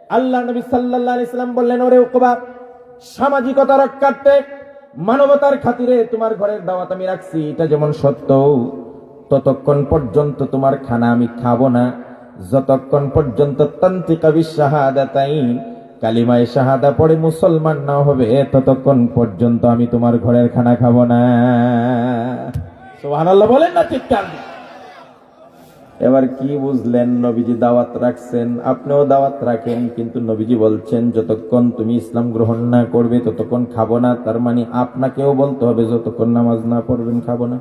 আল্লাহ নবী সাল্লাল্লাহু আলাইহি সাল্লাম বললেন, ওরে উকবা, সামাজিকতা রক্ষার্থে মানবতার খাতিরে তোমার ঘরের দাওয়াত আমি রাখছি, এটা যেমন সত্য, ততক্ষণ পর্যন্ত তোমার খানা আমি খাবো না যতক্ষণ পর্যন্ত তান্ত্রিকা বিশাহাদাতাইন, কালিমায়ে শাহাদা পড়ে মুসলমান না হবে ততক্ষণ পর্যন্ত আমি তোমার ঘরের খানা খাবো না। সুবহানাল্লাহ বলেন না চিৎকার। এবার কি বুঝলেন? নবীজি দাওয়াত রাখছেন, আপনিও দাওয়াত রাখেন, কিন্তু নবীজি বলছেন যতক্ষণ তুমি ইসলাম গ্রহণ না করবে ততক্ষণ খাবো না। তার মানে আপনাকেও বলতে হবে যতক্ষণ নামাজ না পড়বেন খাবো না।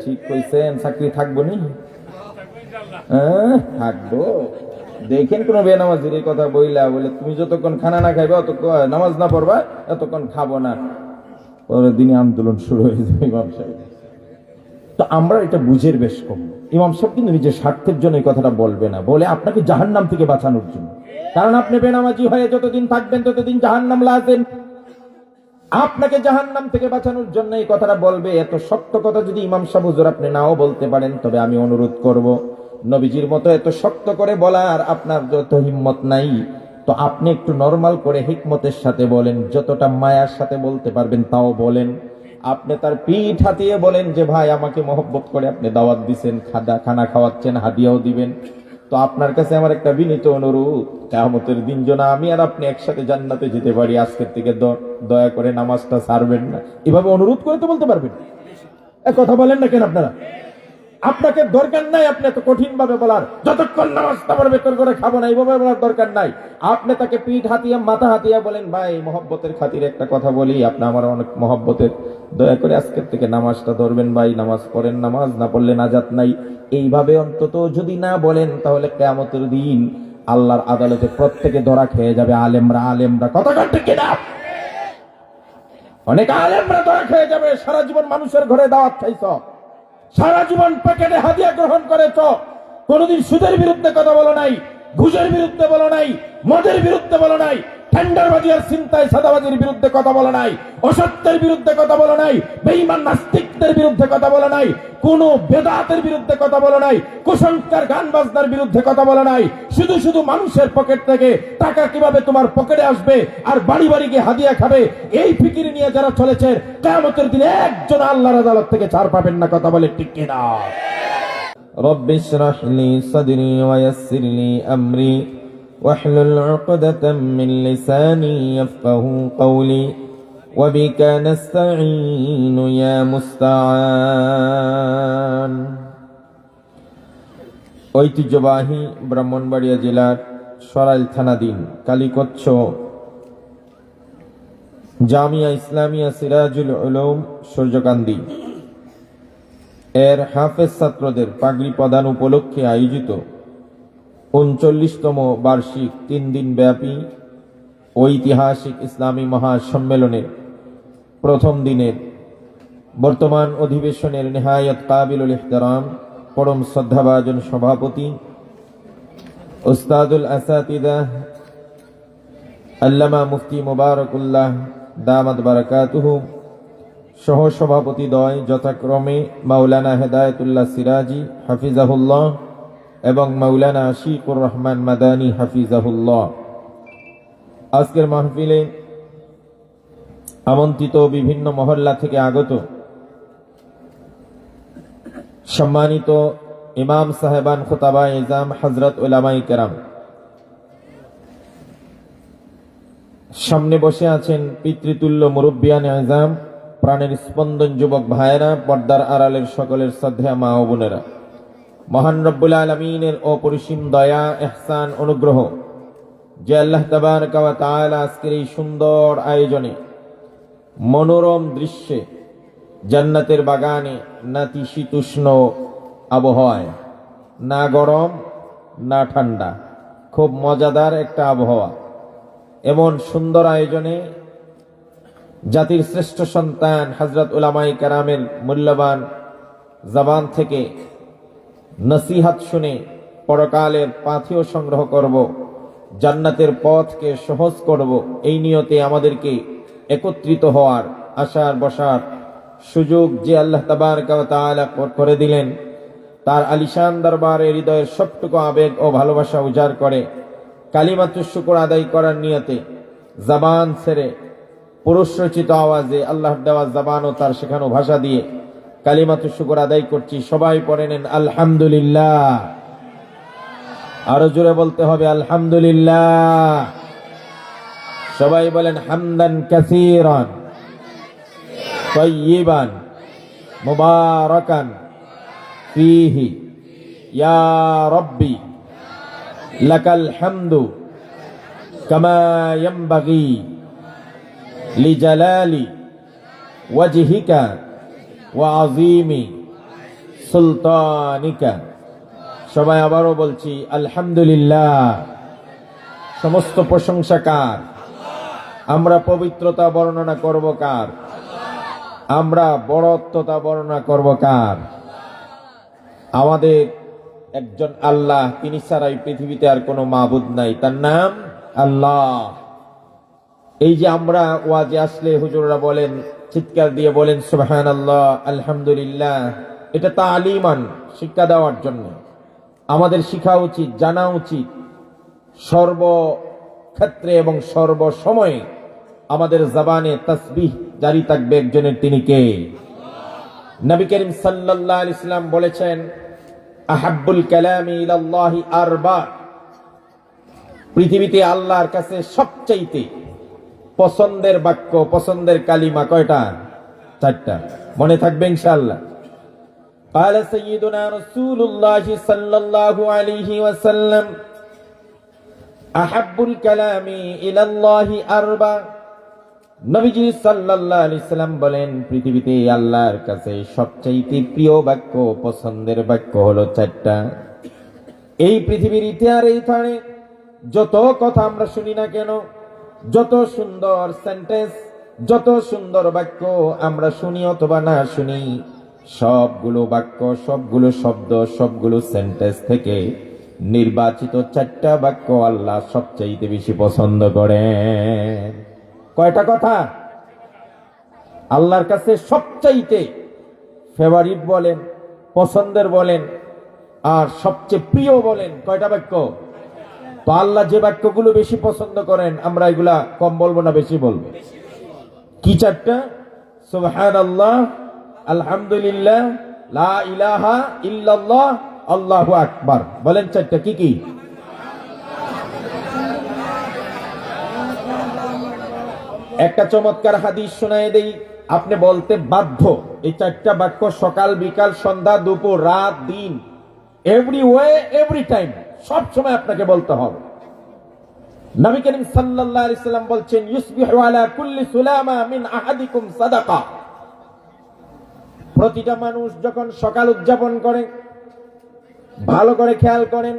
ঠিক কইছেন। চাকরি থাকবো নি? থাকবো। দেখেন কোন বেনামাজির এই কথা বইলা বলে তুমি যতক্ষণ খানা না খাইবে অতক্ষণ নামাজ না পড়বা এতক্ষণ খাবো না, পরের দিনে আন্দোলন শুরু হয়ে যাবে ইমাম সাহেব। তো আমরা এটা বুঝের বেশ কম। ইমাম সাহেব কিন্তু নিজের স্বার্থের জন্য এই কথাটা বলবে না, বলে আপনাকে জাহান্নাম থেকে বাঁচানোর জন্য। কারণ আপনি বেনামাজি হয়ে যতদিন থাকবেন ততদিন জাহান্নাম লাজেন। আপনাকে জাহান্নাম থেকে বাঁচানোর জন্য এই কথাটা বলবে। এত শক্ত কথা যদি ইমাম সাহেব হুজুর আপনি নাও বলতে পারেন, তবে আমি অনুরোধ করব, নবীজির মতো এত শক্ত করে বলার আপনার যত হিম্মত নাই, তো আপনি একটু নরমাল করে হিকমতের সাথে বলেন, যতটা মায়ার সাথে বলতে পারবেন তাও বলেন। আপনি তার পিঠ হাতিয়ে বলেন যে ভাই আমাকে মহব্বত করে আপনি দাওয়াত দিবেন, খানা খাওয়াচ্ছেন, হাদিয়াও দিবেন, তো আপনার কাছে আমার একটা বিনীত অনুরোধ, কিয়ামতের দিন যেন আমি আর আপনি একসাথে জান্নাতে যেতে পারি, আজকের থেকে দয়া করে নামাজটা ছাড়বেন না। এভাবে অনুরোধ করে তো বলতে পারবেন। কথা বলেন না কেন আপনারা? আপনাকে দরকার নাই আপনি এত কঠিন ভাবে বলার, যতক্ষণ নামাজটা পড়বে তোর করে খাবো না, এইভাবে বলার দরকার নাই। আপনি তাকে পিঠ হাতিয়া মাথা হাতিয়া বলেন, ভাই মহব্বতের খাতিরে একটা কথা বলি, আপনি আমার অনেক মহব্বতের, দয়া করে আজকের থেকে নামাজটা ধরবেন ভাই, নামাজ পড়েন, নামাজ না পড়লে নাজাত নাই। এইভাবে অন্তত যদি না বলেন, তাহলে কিয়ামতের দিন আল্লাহর আদালতে প্রত্যেকে ধরা খেয়ে যাবে। আলেমরা কথা ঠিক কিনা? অনেক আলেমরা ধরা খেয়ে যাবে। সারা জীবন মানুষের ঘরে দাওয়াত খাইছ, সারা জীবন প্যাকেটে হাদিয়া গ্রহণ করেছ, কোনদিন সুদের বিরুদ্ধে কথা বলো নাই, ঘুষের বিরুদ্ধে বলো নাই, মদের বিরুদ্ধে বলো নাই, টেন্ডারবাজি আর চিন্তায় সাদাবাজির বিরুদ্ধে কথা বলো নাই, অসত্যের বিরুদ্ধে কথা বলো নাই, বেঈমান নাস্তিকদের বিরুদ্ধে কথা বলো নাই, কোন বেদাতের বিরুদ্ধে কথা বলো নাই, কুসংস্কার গান বাজনার বিরুদ্ধে কথা বলো নাই। শুধু মানুষের পকেট থেকে টাকা কিভাবে তোমার পকেটে আসবে আর বাড়ি বাড়ি গিয়ে হাদিয়া খাবে, এই ফিকির নিয়ে যারা চলেছে, কিয়ামতের দিনে একজন আল্লাহর আদালত থেকে ছাড় পাবেন না। কথা বলে ঠিক কিনা? রব্বি ইশরাহ লি সাদরি ওয়া ইয়াসসির লি আমরি واحلل عقدة من لساني يفقهوا قولي وبك نستعين يا مستعان। ঐতিহ্যবাহী ব্রাহ্মণবাড়িয়া জেলার সরাইল থানাধীন কালীকচ্ছ জামিয়া ইসলামিয়া সিরাজুল উলুম সূর্যকান্দি এর হাফেজ ছাত্রদের পাগড়ি প্রদান উপলক্ষে আয়োজিত 39তম বার্ষিক 3 দিন ব্যাপী ঐতিহাসিক ইসলামী মহাসম্মেলনের প্রথম দিনের বর্তমান অধিবেশনের নিহায়াত কাবিলুল ইহতারাম পরম শ্রদ্ধাভাজন সভাপতি উস্তাদুল আসাতিদা আল্লামা মুফতি মুবারকুল্লাহ দামাত বারাকাতুহু সহ সভাপতি দ্বয় যথাক্রমে মাওলানা হেদায়েতুল্লাহ সিরাজি হাফিজাহুল্লাহ এবং মাওলানা আশিকুর রহমান মাদানী হাফিজাহুল্লাহ। আজকের মাহফিলে আমন্ত্রিত বিভিন্ন মহল্লা থেকে আগত সম্মানিত ইমাম সাহেবান, খুতাবা ইজাম, হযরত উলামায়ে কেরাম, সামনে বসে আছেন পিতৃতুল্য মুরব্বিয়ান আযম, প্রাণের স্পন্দন যুবক ভাইয়েরা, পর্দার আড়ালের সকলের শ্রদ্ধেয় মা ও বোনেরা, মহান রব্বুল আলামিনের অপরিসীম দয়া, ইহসান, অনুগ্রহ যে আল্লাহ তাবারক ওয়া তাআলা আজকের এই সুন্দর আয়োজনে, মনোরম দৃশ্যে, জান্নাতের বাগানে, নাতিশীতোষ্ণ আবহাওয়ায়, না গরম না ঠান্ডা, খুব মজাদার একটা আবহাওয়া, এমন সুন্দর আয়োজনে জাতির শ্রেষ্ঠ সন্তান হযরত উলামায়ে কেরামের মূল্যবান জবান থেকে নসিহত শুনে পরকালের পাথেয় সংগ্রহ করব, জান্নাতের পথকে সহজ করব, এই নিয়তে আমাদেরকে একত্রিত হওয়ার, আসার বসার সুযোগ যে আল্লাহ তাবারক ওয়া তাআলা করে দিলেন, তার আলিশান দরবারে হৃদয়ের সবটুকু আবেগ ও ভালোবাসা উজাড় করে কালিমাতুশ শুকর আদায় করার নিয়তে জবান ছেড়ে পুরুষ রচিত আওয়াজে আল্লাহর দেওয়া জবান ও তার শেখানো ভাষা দিয়ে কালিমাতুশ শুকর আদায় করছি। সবাই পড়ে নেন আলহামদুলিল্লাহ। আরো জোরে বলতে হবে আলহামদুলিল্লাহ। সবাই বলেন হামদান কাসীরান তাইয়িবান মুবারাকান ফীহি ইয়া রাব্বি লাকাল হামদু কামা ইয়ানবাগি লিজালালি ওয়াজহিকা ওয়া আযীমি সুলতানিকা। সবাই আবারও বলছি আলহামদুলিল্লাহ। সমস্ত প্রশংসা কার? আমরা পবিত্রতা বর্ণনা করব কার? আমরা বড়ত্বতা বর্ণনা করব কার? আমাদের একজন আল্লাহ, তিনি ছাড়া এই পৃথিবীতে আর কোনো মাবুদ নাই, তার নাম আল্লাহ। এই যে আমরা ওয়াজে আসলে হুজুররা বলেন, চিৎকার দিয়ে বলেন সুবহানাল্লাহ আলহামদুলিল্লাহ, এটা তালিমান, শিক্ষা দেওয়ার জন্য। আমাদের শিখা উচিত, জানা উচিত, সর্বক্ষেত্রে এবং সর্বসময়ে আমাদের জবানে তাসবিহ জারি থাকবে একজনের, তিনি কে? নবী করিম সাল্লাল্লাহু আলাইহি ওয়াসাল্লাম বলেছেন আহাব্বুল কালামি ইলাল্লাহি আরবা, পৃথিবীতে আল্লাহর কাছে সবচাইতে পছন্দের বাক্য, পছন্দের কালিমা কয়টা? চারটা। মনে থাকবে ইনশাআল্লাহ। قال سيدنا رسول الله صلى الله عليه وسلم أحب الكلام إلى الله أربع। নবীজি সাল্লাল্লাহু আলাইহি সাল্লাম বলেন পৃথিবীতে আল্লাহর কাছে সবচেয়ে প্রিয় বাক্য, পছন্দের বাক্য হলো চারটা। এই পৃথিবীর ইতিহাসে এই থানে যত কথা আমরা শুনি না কেন, যত সুন্দর সেন্টেন্স, যত সুন্দর বাক্য আমরা শুনি অথবা না শুনি, সবগুলো বাক্য, সবগুলো শব্দ, সবগুলো সেন্টেন্স থেকে নির্বাচিত চারটা বাক্য আল্লাহ সবচেয়ে বেশি পছন্দ করেন। কয়টা কথা? আল্লাহর কাছে সবচাইতে ফেভারিট বলেন, পছন্দের বলেন, আর সবচেয়ে প্রিয় বলেন, কয়টা বাক্য? তো আল্লাহ যে বাক্যগুলো বেশি পছন্দ করেন, আমরা এগুলা কম বলবো না বেশি বলবো? কি চারটা? সুবহানাল্লাহ, আলহামদুলিল্লাহ, লা ইলাহা ইল্লাল্লাহ, আল্লাহু আকবার। বলেন চারটা কি কি? একটা চমৎকার হাদিস শোনায় দেই, আপনি বলতে বাধ্য। এই চারটা বাক্য সকাল, বিকাল, সন্ধ্যা, দুপুর, রাত, দিন, এভরি ওয়ে, এভরি টাইম, সব সময় আপনাকে বলতে হবে। নবী করিম সাল্লাল্লাহু আলাইহি সাল্লাম বলছেন ইউসবিহু আলা কুল্লি সুলামা মিন আহাদিকুম সাদাকা। প্রতিটা মানুষ যখন সকাল উদযাপন করে, ভালো করে খেয়াল করেন,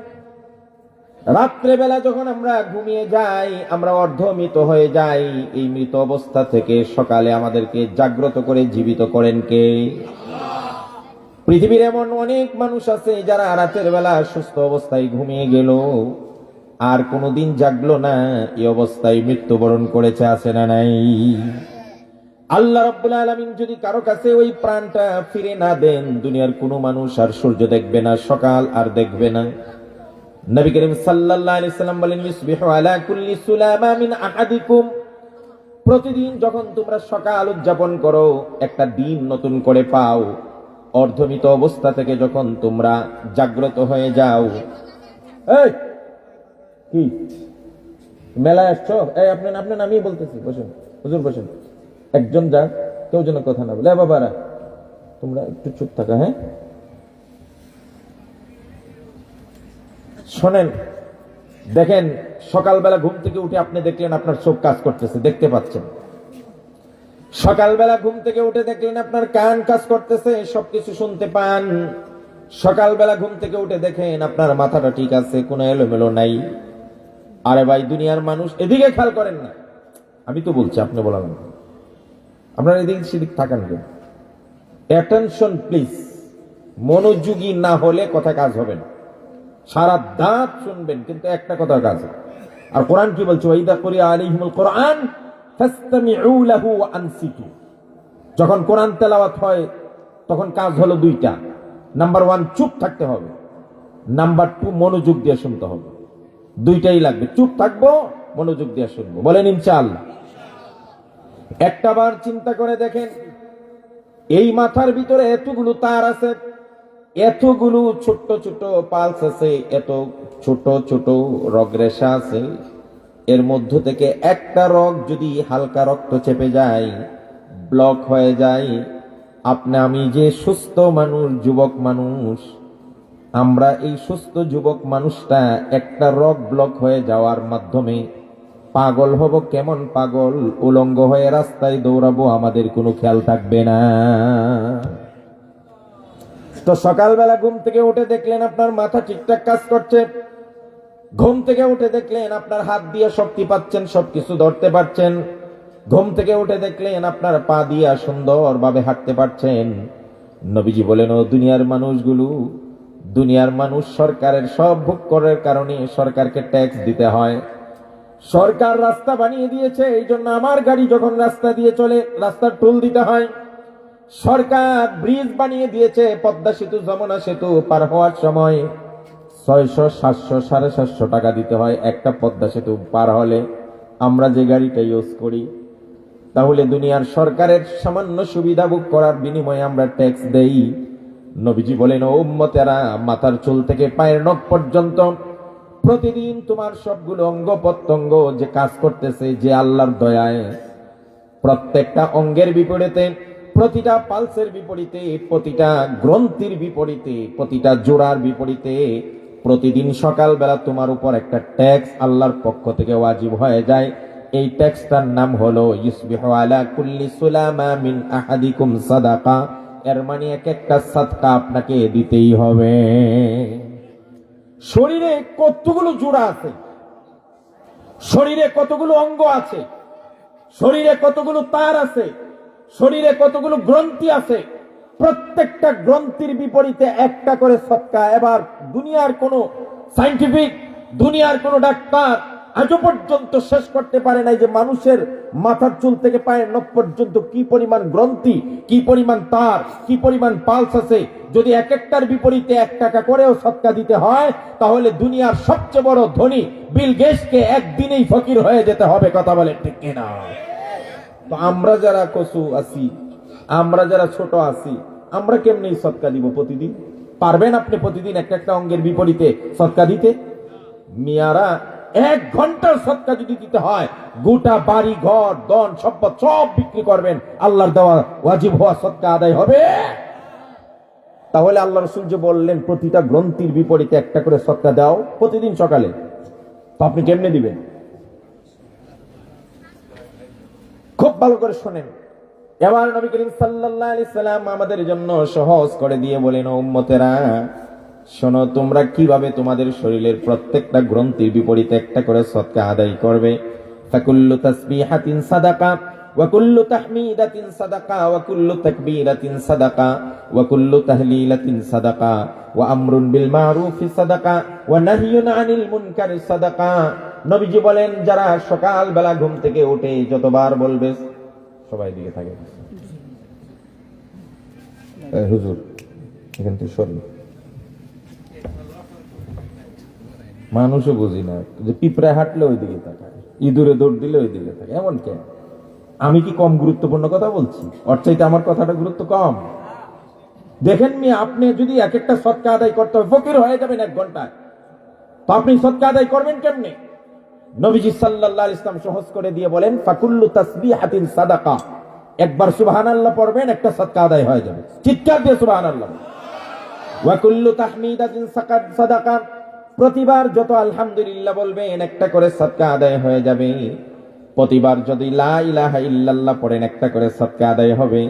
রাত্রে বেলা যখন আমরা ঘুমিয়ে যাই, আমরা অর্ধমৃত হয়ে যাই, এই মৃত অবস্থা থেকে সকালে আমাদেরকে জাগ্রত করে জীবিত করেন কে? পৃথিবীর এমন অনেক মানুষ আছে যারা রাতের বেলা সুস্থ অবস্থায় ঘুমিয়ে গেল, আর কোনোদিন জাগলো না, এই অবস্থায় মৃত্যুবরণ করেছে, আছে না নাই? আল্লাহ রাব্বুল আলামিন যদি কারো কাছে ওই প্রাণটা ফিরে না দেন, দুনিয়ার কোনো মানুষ আর সূর্য দেখবে না, সকাল আর দেখবে না। নবী করিম সাল্লাল্লাহু আলাইহি সাল্লাম বলেন ইউসবিহু আলা কুল্লি সুলামা মিন আহাদিকুম, প্রতিদিন যখন তোমরা সকাল উদযাপন করো, একটা দিন নতুন করে পাও, অর্ধমৃত অবস্থা থেকে যখন তোমরা জাগ্রত হয়ে যাও। এই কি মেলায় আসছো? এই আপনার নামই বলতেছি, বসুন হুজুর বসুন। একজন যাক, কেউ যেন কথা না বলে। বাবারা তোমরা একটু চুপ থাকা, হ্যাঁ? শোনেন, দেখেন, সকালবেলা ঘুম থেকে উঠে আপনি দেখলেন আপনার চোখ কাজ করতেছে, দেখতে পাচ্ছেন। সকালবেলা ঘুম থেকে উঠে দেখলেন আপনার কান কাজ করতেছে, সবকিছু শুনতে পান। সকালবেলা ঘুম থেকে উঠে দেখেন আপনার মাথাটা ঠিক আছে, কোনো এলোমেলো নাই। আরে ভাই, দুনিয়ার মানুষ এদিকে খেয়াল করেন না, আমি তো বলছি, আপনি বলার না, আপনার এদিক সেদিক থাকেন কেন? Attention please. মনোযোগী না হলে কথা কাজ হবে না। সারা দাঁত শুনবেন কিন্তু একটা কথা কাজ হবে। আর কোরআন কি বলছে? ওয়াইদা কুরিয়া আলাইহিমুল কোরআন ফাসতামিউ লাহু ওয়া আনসিতু। যখন কোরআন তেলাওয়াত হয় তখন কাজ হলো দুইটা। নাম্বার 1 চুপ থাকতে হবে, নাম্বার 2 মনোযোগ দিয়ে শুনতে হবে। দুইটাই লাগবে, চুপ থাকবো, মনোযোগ দিয়ে শুনবো। বলেন ইনশাআল্লাহ। একটা বার চিন্তা করে দেখেন, এই মাথার ভিতরে এতগুলো তার আছে, এতগুলো ছোট্ট ছোট পালস আছে, এত ছোট ছোট রগরেশা আছে, এর মধ্য থেকে একটা রগ যদি হালকা রক্ত চেপে যায়, ব্লক হয়ে যায়, আপনি আমি যে সুস্থ মানুষ, যুবক মানুষ, আমরা এই সুস্থ যুবক মানুষটা একটা রগ ব্লক হয়ে যাওয়ার মাধ্যমে পাগল হব। কেমন পাগল? উলঙ্গ হয়ে রাস্তায় দৌড়াবো, আমাদের কোনো খেয়াল থাকবে না। তো সকালবেলা ঘুম থেকে উঠে দেখলেন আপনার মাথা ঠিকঠাক কাজ করছে, ঘুম থেকে উঠে দেখলেন আপনার হাত দিয়ে শক্তি পাচ্ছেন, সবকিছু ধরতে পারছেন, ঘুম থেকে উঠে দেখলেন আপনার পা দিয়ে সুন্দরভাবে হাঁটতে পারছেন। নবীজি বলেন, ও দুনিয়ার মানুষগুলো, দুনিয়ার মানুষ সরকারের সব ভোগ করার কারণে সরকারকে ট্যাক্স দিতে হয়। সরকার রাস্তা বানিয়ে দিয়েছে, এই জন্য আমার গাড়ি যখন রাস্তা দিয়ে চলে রাস্তার টোল দিতে হয়। সরকার ব্রিজ বানিয়ে দিয়েছে, পদ্মা সেতু, যমুনা সেতু পার হওয়ার সময় 600, 700, 750 টাকা দিতে হয় একটা পদ্মা সেতু পার হলে। আমরা যে গাড়িটা ইউজ করি, তাহলে দুনিয়ার সরকারের সামান্য সুবিধা ভোগ করার বিনিময়ে আমরা ট্যাক্স দেই। নবীজি বলেন, ও উম্মতেরা, মাথার চুল থেকে পায়ের নখ পর্যন্ত প্রতিদিন তোমার সবগুলো অঙ্গ প্রত্যঙ্গ যে কাজ করতেছে, যে আল্লাহর দয়ায় প্রত্যেকটা অঙ্গের বিপরীতে, প্রতিটা পালসের বিপরীতে, প্রতিটা গ্রন্থির বিপরীতে, প্রতিটা জোড়ার বিপরীতে প্রতিদিন সকালবেলা তোমার উপর একটা ট্যাক্স আল্লাহর পক্ষ থেকে ওয়াজিব হয়ে যায়। এই ট্যাক্সটার নাম হলো ইউসবিহু আলা কুল্লি সুলামা মিন আহাদিকুম সাদাকা। এর মানে এক একটা সাদকা আপনাকে দিতেই হবে। শরীরে কতগুলো জোড়া আছে, শরীরে কতগুলো অঙ্গ আছে, শরীরে কতগুলো তার আছে, শরীরে কতগুলো গ্রন্থি আছে, প্রত্যেকটা গ্রন্থির বিপরীতে একটা করে সদকা। এবার দুনিয়ার কোন সায়েন্টিফিক, দুনিয়ার কোন ডাক্তার আজও পর্যন্ত শেষ করতে পারে নাই যে মানুষের মাথার চুল থেকে পায়ের নখ পর্যন্ত কি পরিমাণ গ্রন্থি, কি পরিমাণ তার, কি পরিমাণ পালস আছে। যদি এক একটার বিপরীতে 1 টাকা করেও সদকা দিতে হয়, তাহলে দুনিয়ার সবচেয়ে বড় ধনী বিল গেটসকে একদিনেই ফকির হয়ে যেতে হবে। কথা বলেন ঠিক কিনা? তো আমরা যারা কচু আছি, আমরা যারা ছোট আছি, আমরা কেমনি সদকা দিব প্রতিদিন? পারবেন আপনি প্রতিদিন একটা একটা অঙ্গের বিপরীতে সদকা দিতে? মিয়ারা, 1 ঘন্টার সদকা যদি দিতে হয়, গোটা বাড়ি ঘর ধন সম্পদ সব বিক্রি করবেন, আল্লাহর দেওয়া ওয়াজিব হওয়া সদকা আদায় হবে। তাহলে আল্লাহ রাসূল যে বললেন প্রতিটা গ্রন্থির বিপরীতে একটা করে সদকা দাও প্রতিদিন সকালে, তো আপনি কেমনে দিবেন? খুব ভালো করে শোনেন। এবার নবী করিম সাল্লাল্লাহু আলাইহি সাল্লাম আমাদের জন্য সহজ করে দিয়ে বলেন, ও উম্মতেরা, শোনো, তোমরা কিভাবে তোমাদের শরীরের প্রত্যেকটা গ্রন্থির বিপরীতে একটা করে সদকা আদায় করবে। ফাকুল্লু তাসবিহাতিন সাদাকা ওয়া কুল্লু তাহমিদাতিন সাদাকা ওয়া কুল্লু তাকবীরাতিন সাদাকা ওয়া কুল্লু তাহলিলাতিন সাদাকা ওয়া আমরুন বিল মারুফি সাদাকা ওয়া নাহয়ুন আনিল মুনকারি সাদাকা। নবীজি বলেন, যারা সকাল বেলা ঘুম থেকে উঠে যতবার বলবে, সবাই দিকে থাকে, হুজুর এখান থেকে সরি, মানুষও বুঝি না যে পিঁপড়ায় হাঁটলে ওই দিকে তাকায়, ইঁদুরে দৌড় দিলে ওই দিকে থাকে, এমন কেন? আমি কি কম গুরুত্বপূর্ণ কথা বলছি? ওর চাইতে আমার কথাটা গুরুত্ব কম? দেখেন মিয়া, আপনি যদি এক একটা সদকা আদায় করতে হবে, ফকির হয়ে যাবেন 1 ঘন্টায়, তো আপনি সদকা আদায় করবেন কেমনে? নবীজি সাল্লাল্লাহু আলাইহি ওয়াসাল্লাম সহজ করে দিয়ে বলেন, ফাকুল্লু তাসবিহাতিন সাদাকা। একবার সুবহানাল্লাহ পড়বেন, একটা সদকা আদায় হয়ে যাবে। চিৎকার দিয়ে সুবহানাল্লাহ। ওয়া কুল্লু তাহমিদাতিন সাদাকা। প্রতিবার যত আলহামদুলিল্লাহ বলবেন, একটা করে সদকা আদায় হয়ে যাবে। প্রতিবার যদি লা ইলাহা ইল্লাল্লাহ পড়েন, একটা করে সদকা আদায় হবে।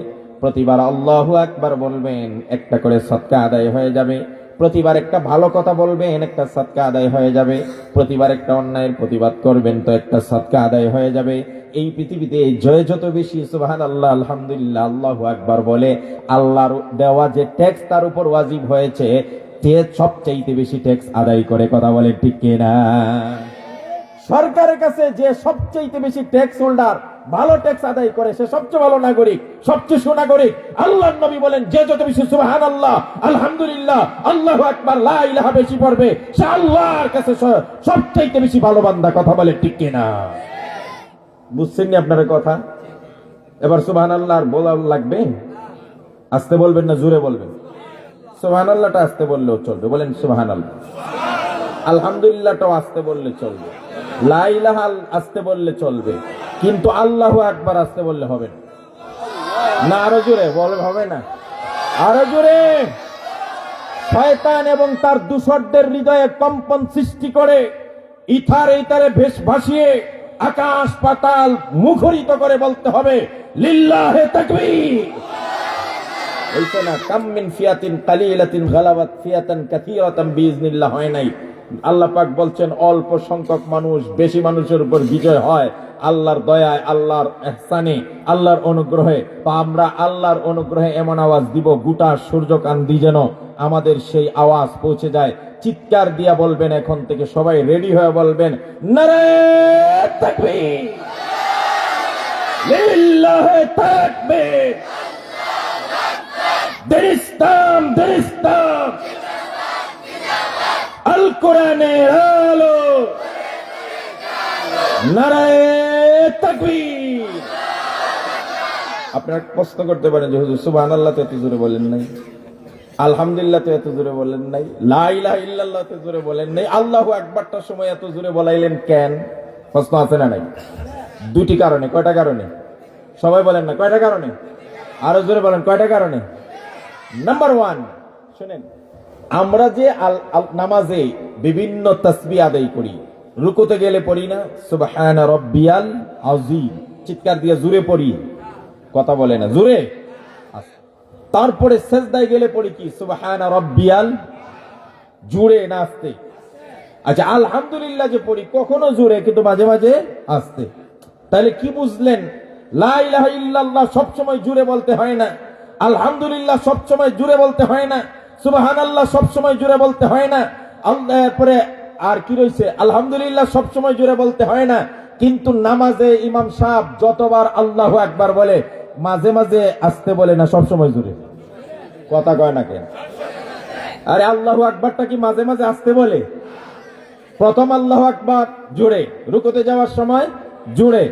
প্রতিবার আল্লাহু আকবার বলবেন, একটা করে সদকা আদায় হয়ে যাবে। প্রতিবার একটা ভালো কথা বলবেন, একটা সদকা আদায় হয়ে যাবে। প্রতিবার একটা অন্যায়ের প্রতিবাদ করবেন, তো একটা সদকা আদায় হয়ে যাবে। এই পৃথিবীতে যত বেশি সুবহানাল্লাহ, আলহামদুলিল্লাহ, আল্লাহু আকবার বলে, আল্লাহর দেওয়া যে ট্যাক্স তার উপর ওয়াজিব হয়েছে, সবচাইতে বেশি ট্যাক্স আদায় করে। কথা বলেন ঠিক কিনা? সরকারের কাছে যে সবচাইতে বেশি ট্যাক্স হোল্ডার, ভালো ট্যাক্স আদায় করে সে সবচেয়ে ভালো নাগরিক, সবচেয়ে সুনাগরিক। আল্লাহর নবী বলেন, যে যত বেশি সুবহানাল্লাহ, আলহামদুলিল্লাহ, আল্লাহু আকবার, লা ইলাহা বেশি পড়বে, সে আল্লাহর কাছে সবচাইতে বেশি ভালো বান্দা। কথা বলে ঠিক কিনা? বুঝছেন নি আপনার কথা? এবার সুবহানাল্লাহ আর বলা লাগবে? আস্তে বলবেন না জোরে বলবেন? সুবহানাল্লাহটা আস্তে বললেও চলবে, বলেন সুবহানাল্লাহ। আলহামদুলিল্লাহটাও আস্তে বললে চলবে, লা ইলাহা আস্তে বললে চলবে, কিন্তু আল্লাহু আকবার আস্তে বললে হবে না। আরো জোরে বলবে? হবে না, আরো জোরে। শয়তান এবং তার দূষরদের হৃদয়ে কম্পন সৃষ্টি করে ইথারে ভেস ভাসিয়ে আকাশ পাতাল মুখরিত করে বলতে হবে, লিল্লাহে তাকবীর। হইছে না? কাম মিন ফিয়াতিন কালিলাতিন গালাবাত ফিয়াতান কাসীরাতান বিইজনিল্লাহ, হয় নাই? আল্লাহ পাক বলছেন, অল্প সংখ্যক মানুষ বেশি মানুষের উপর বিজয় হয় আল্লাহর দয়ায়, আল্লাহর ইহসানে, আল্লাহর অনুগ্রহে। তো আমরা আল্লাহর অনুগ্রহে এমন আওয়াজ দিব, গোটা সূর্যকান্তি যেন আমাদের সেই আওয়াজ পৌঁছে যায়। চিৎকার দিয়া বলবেন, এখন থেকে সবাই রেডি হয়ে বলবেন, নারে তাকবীর, লিল্লাহে তাকবীর, দেরিস্তাম দেরিস্তাম, আল কোরআনের আলো, নারায়ে তাকবীর। আপনারা প্রশ্ন করতে পারেন যে হুজুর সুবহানাল্লাহ তো এত জোরে বলেন নাই, আলহামদুলিল্লাহ তো এত জোরে বলেন নাই, লা ইলাহা ইল্লাল্লাহ তো জোরে বলেন নাই, আল্লাহু আকবারটার সময় এত জোরে বলাইলেন কেন? প্রশ্ন আছে না নাই? দুটি কারণে। কয়টা কারণে? সবাই বলেন না কয়টা কারণে? আরো জোরে বলেন, কয়টা কারণে? নাম্বার 1, শুনেন, আমরা যে নামাজে বিভিন্ন তাসবিহ আদায় করি, রুকুতে গেলে পড়ি না সুবহানা রাব্বিয়াল আযীম, চিৎকার দিয়ে জোরে পড়ি, কথা বলে না জোরে। তারপরে সিজদায় গেলে পড়ি কি সুবহানা রাব্বিয়াল, জোরে না আস্তে? আচ্ছা, আলহামদুলিল্লাহ যে পড়ি কখনো জোরে কিন্তু মাঝে মাঝে আস্তে। তাহলে কি বুঝলেন? লা ইলাহা ইল্লাল্লাহ সবসময় জোরে বলতে হয় না, আলহামদুলিল্লাহ সবসময় জোরে বলতে হয় না, সুবহানাল্লাহ সবসময় জোরে বলতে হয় না, পরে আর কি রয়েছে, আলহামদুলিল্লাহ সবসময় জোরে বলতে হয় না। কিন্তু নামাজে ইমাম সাহেব যতবার আল্লাহু আকবার বলে মাঝে মাঝে আস্তে বলে না, সবসময় জোরে। কথা কয় না কেন? আরে আল্লাহু আকবারটা কি মাঝে মাঝে আস্তে বলে? প্রথম আল্লাহু আকবার জোরে, রুকুতে যাওয়ার সময় জোরে,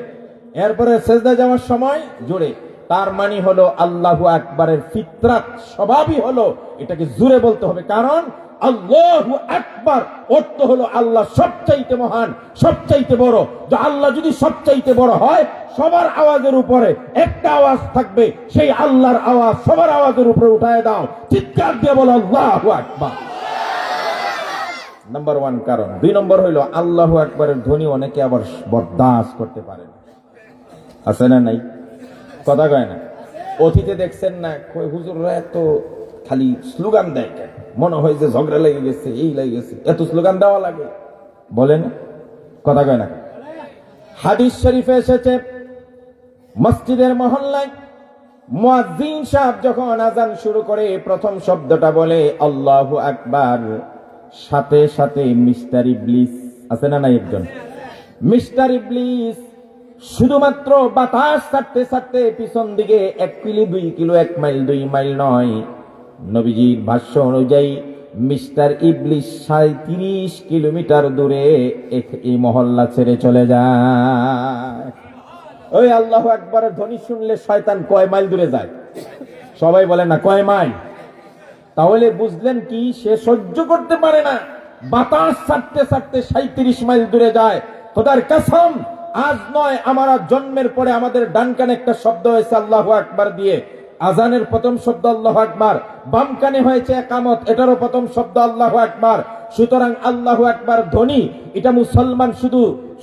এরপরে সিজদা যাওয়ার সময় জোরে। তার মানে হলো আল্লাহু আকবারের ফিতরাত, স্বভাবই হলো এটাকে জোরে বলতে হবে। কারণ আল্লাহু আকবার অর্থ হলো আল্লাহ সবচাইতে মহান, সবচাইতে বড়। যে আল্লাহ যদি সবচাইতে বড় হয়, সবার আওয়াজের উপরে একটা আওয়াজ থাকবে, সেই আল্লাহর আওয়াজ সবার আওয়াজের উপরে উঠায় দাও, চিৎকার দিয়ে বলো আল্লাহু আকবার। নাম্বার 1 কারণ। 2 নম্বর হইলো আল্লাহু আকবারের ধ্বনি অনেকে আবার বরদাস্ত করতে পারে না, আছে না নাই? কথা কয় না? অতীতে দেখছেন না, হুজুররা এত খালি স্লোগান দেয় কেন? মনে হয় যে ঝগড়া লেগে গেছে, এই লেগে গেছে, এত স্লোগান দেওয়া লাগে, বলেন? কথা কয় না? হাদিস শরীফে এসেছে, মসজিদের মহল্লায় মুয়াজ্জিন সাহেব যখন আযান শুরু করে প্রথম শব্দটা বলে আল্লাহু আকবার, সাথে সাথে মিস্টার ইবলিস, আছে না নাই একজন? মিস্টার ইবলিস শুধুমাত্র বাতাস ছাড়তে ছাড়তে পিছন দিকে 1 কিলো 2 কিলো 1 মাইল 2 মাইল নয়, নবীজির ভাষ্য অনুযায়ী মিস্টার ইবলিস 30 কিলোমিটার দূরে এই মহল্লা ছেড়ে চলে যায়। ওই আল্লাহু আকবারের ধ্বনি শুনলে শয়তান কয় মাইল দূরে যায়? সবাই বলেন না কয় মাইল? তাহলে বুঝলেন কি, সে সহ্য করতে পারে না, বাতাস ছাড়তে ছাড়তে 37 মাইল দূরে যায়। খোদার কসম, আজ নয়, আমার জন্মের পরে আমাদের ডান কানে একটা শব্দ হয়েছে আল্লাহু আকবার দিয়ে, আজানের প্রথম শব্দ আল্লাহু আকবার, বাম কানে হয়েছে একামত, এটারও প্রথম শব্দ আল্লাহু আকবার। সুতরাং আল্লাহু আকবার ধ্বনি এটা মুসলমান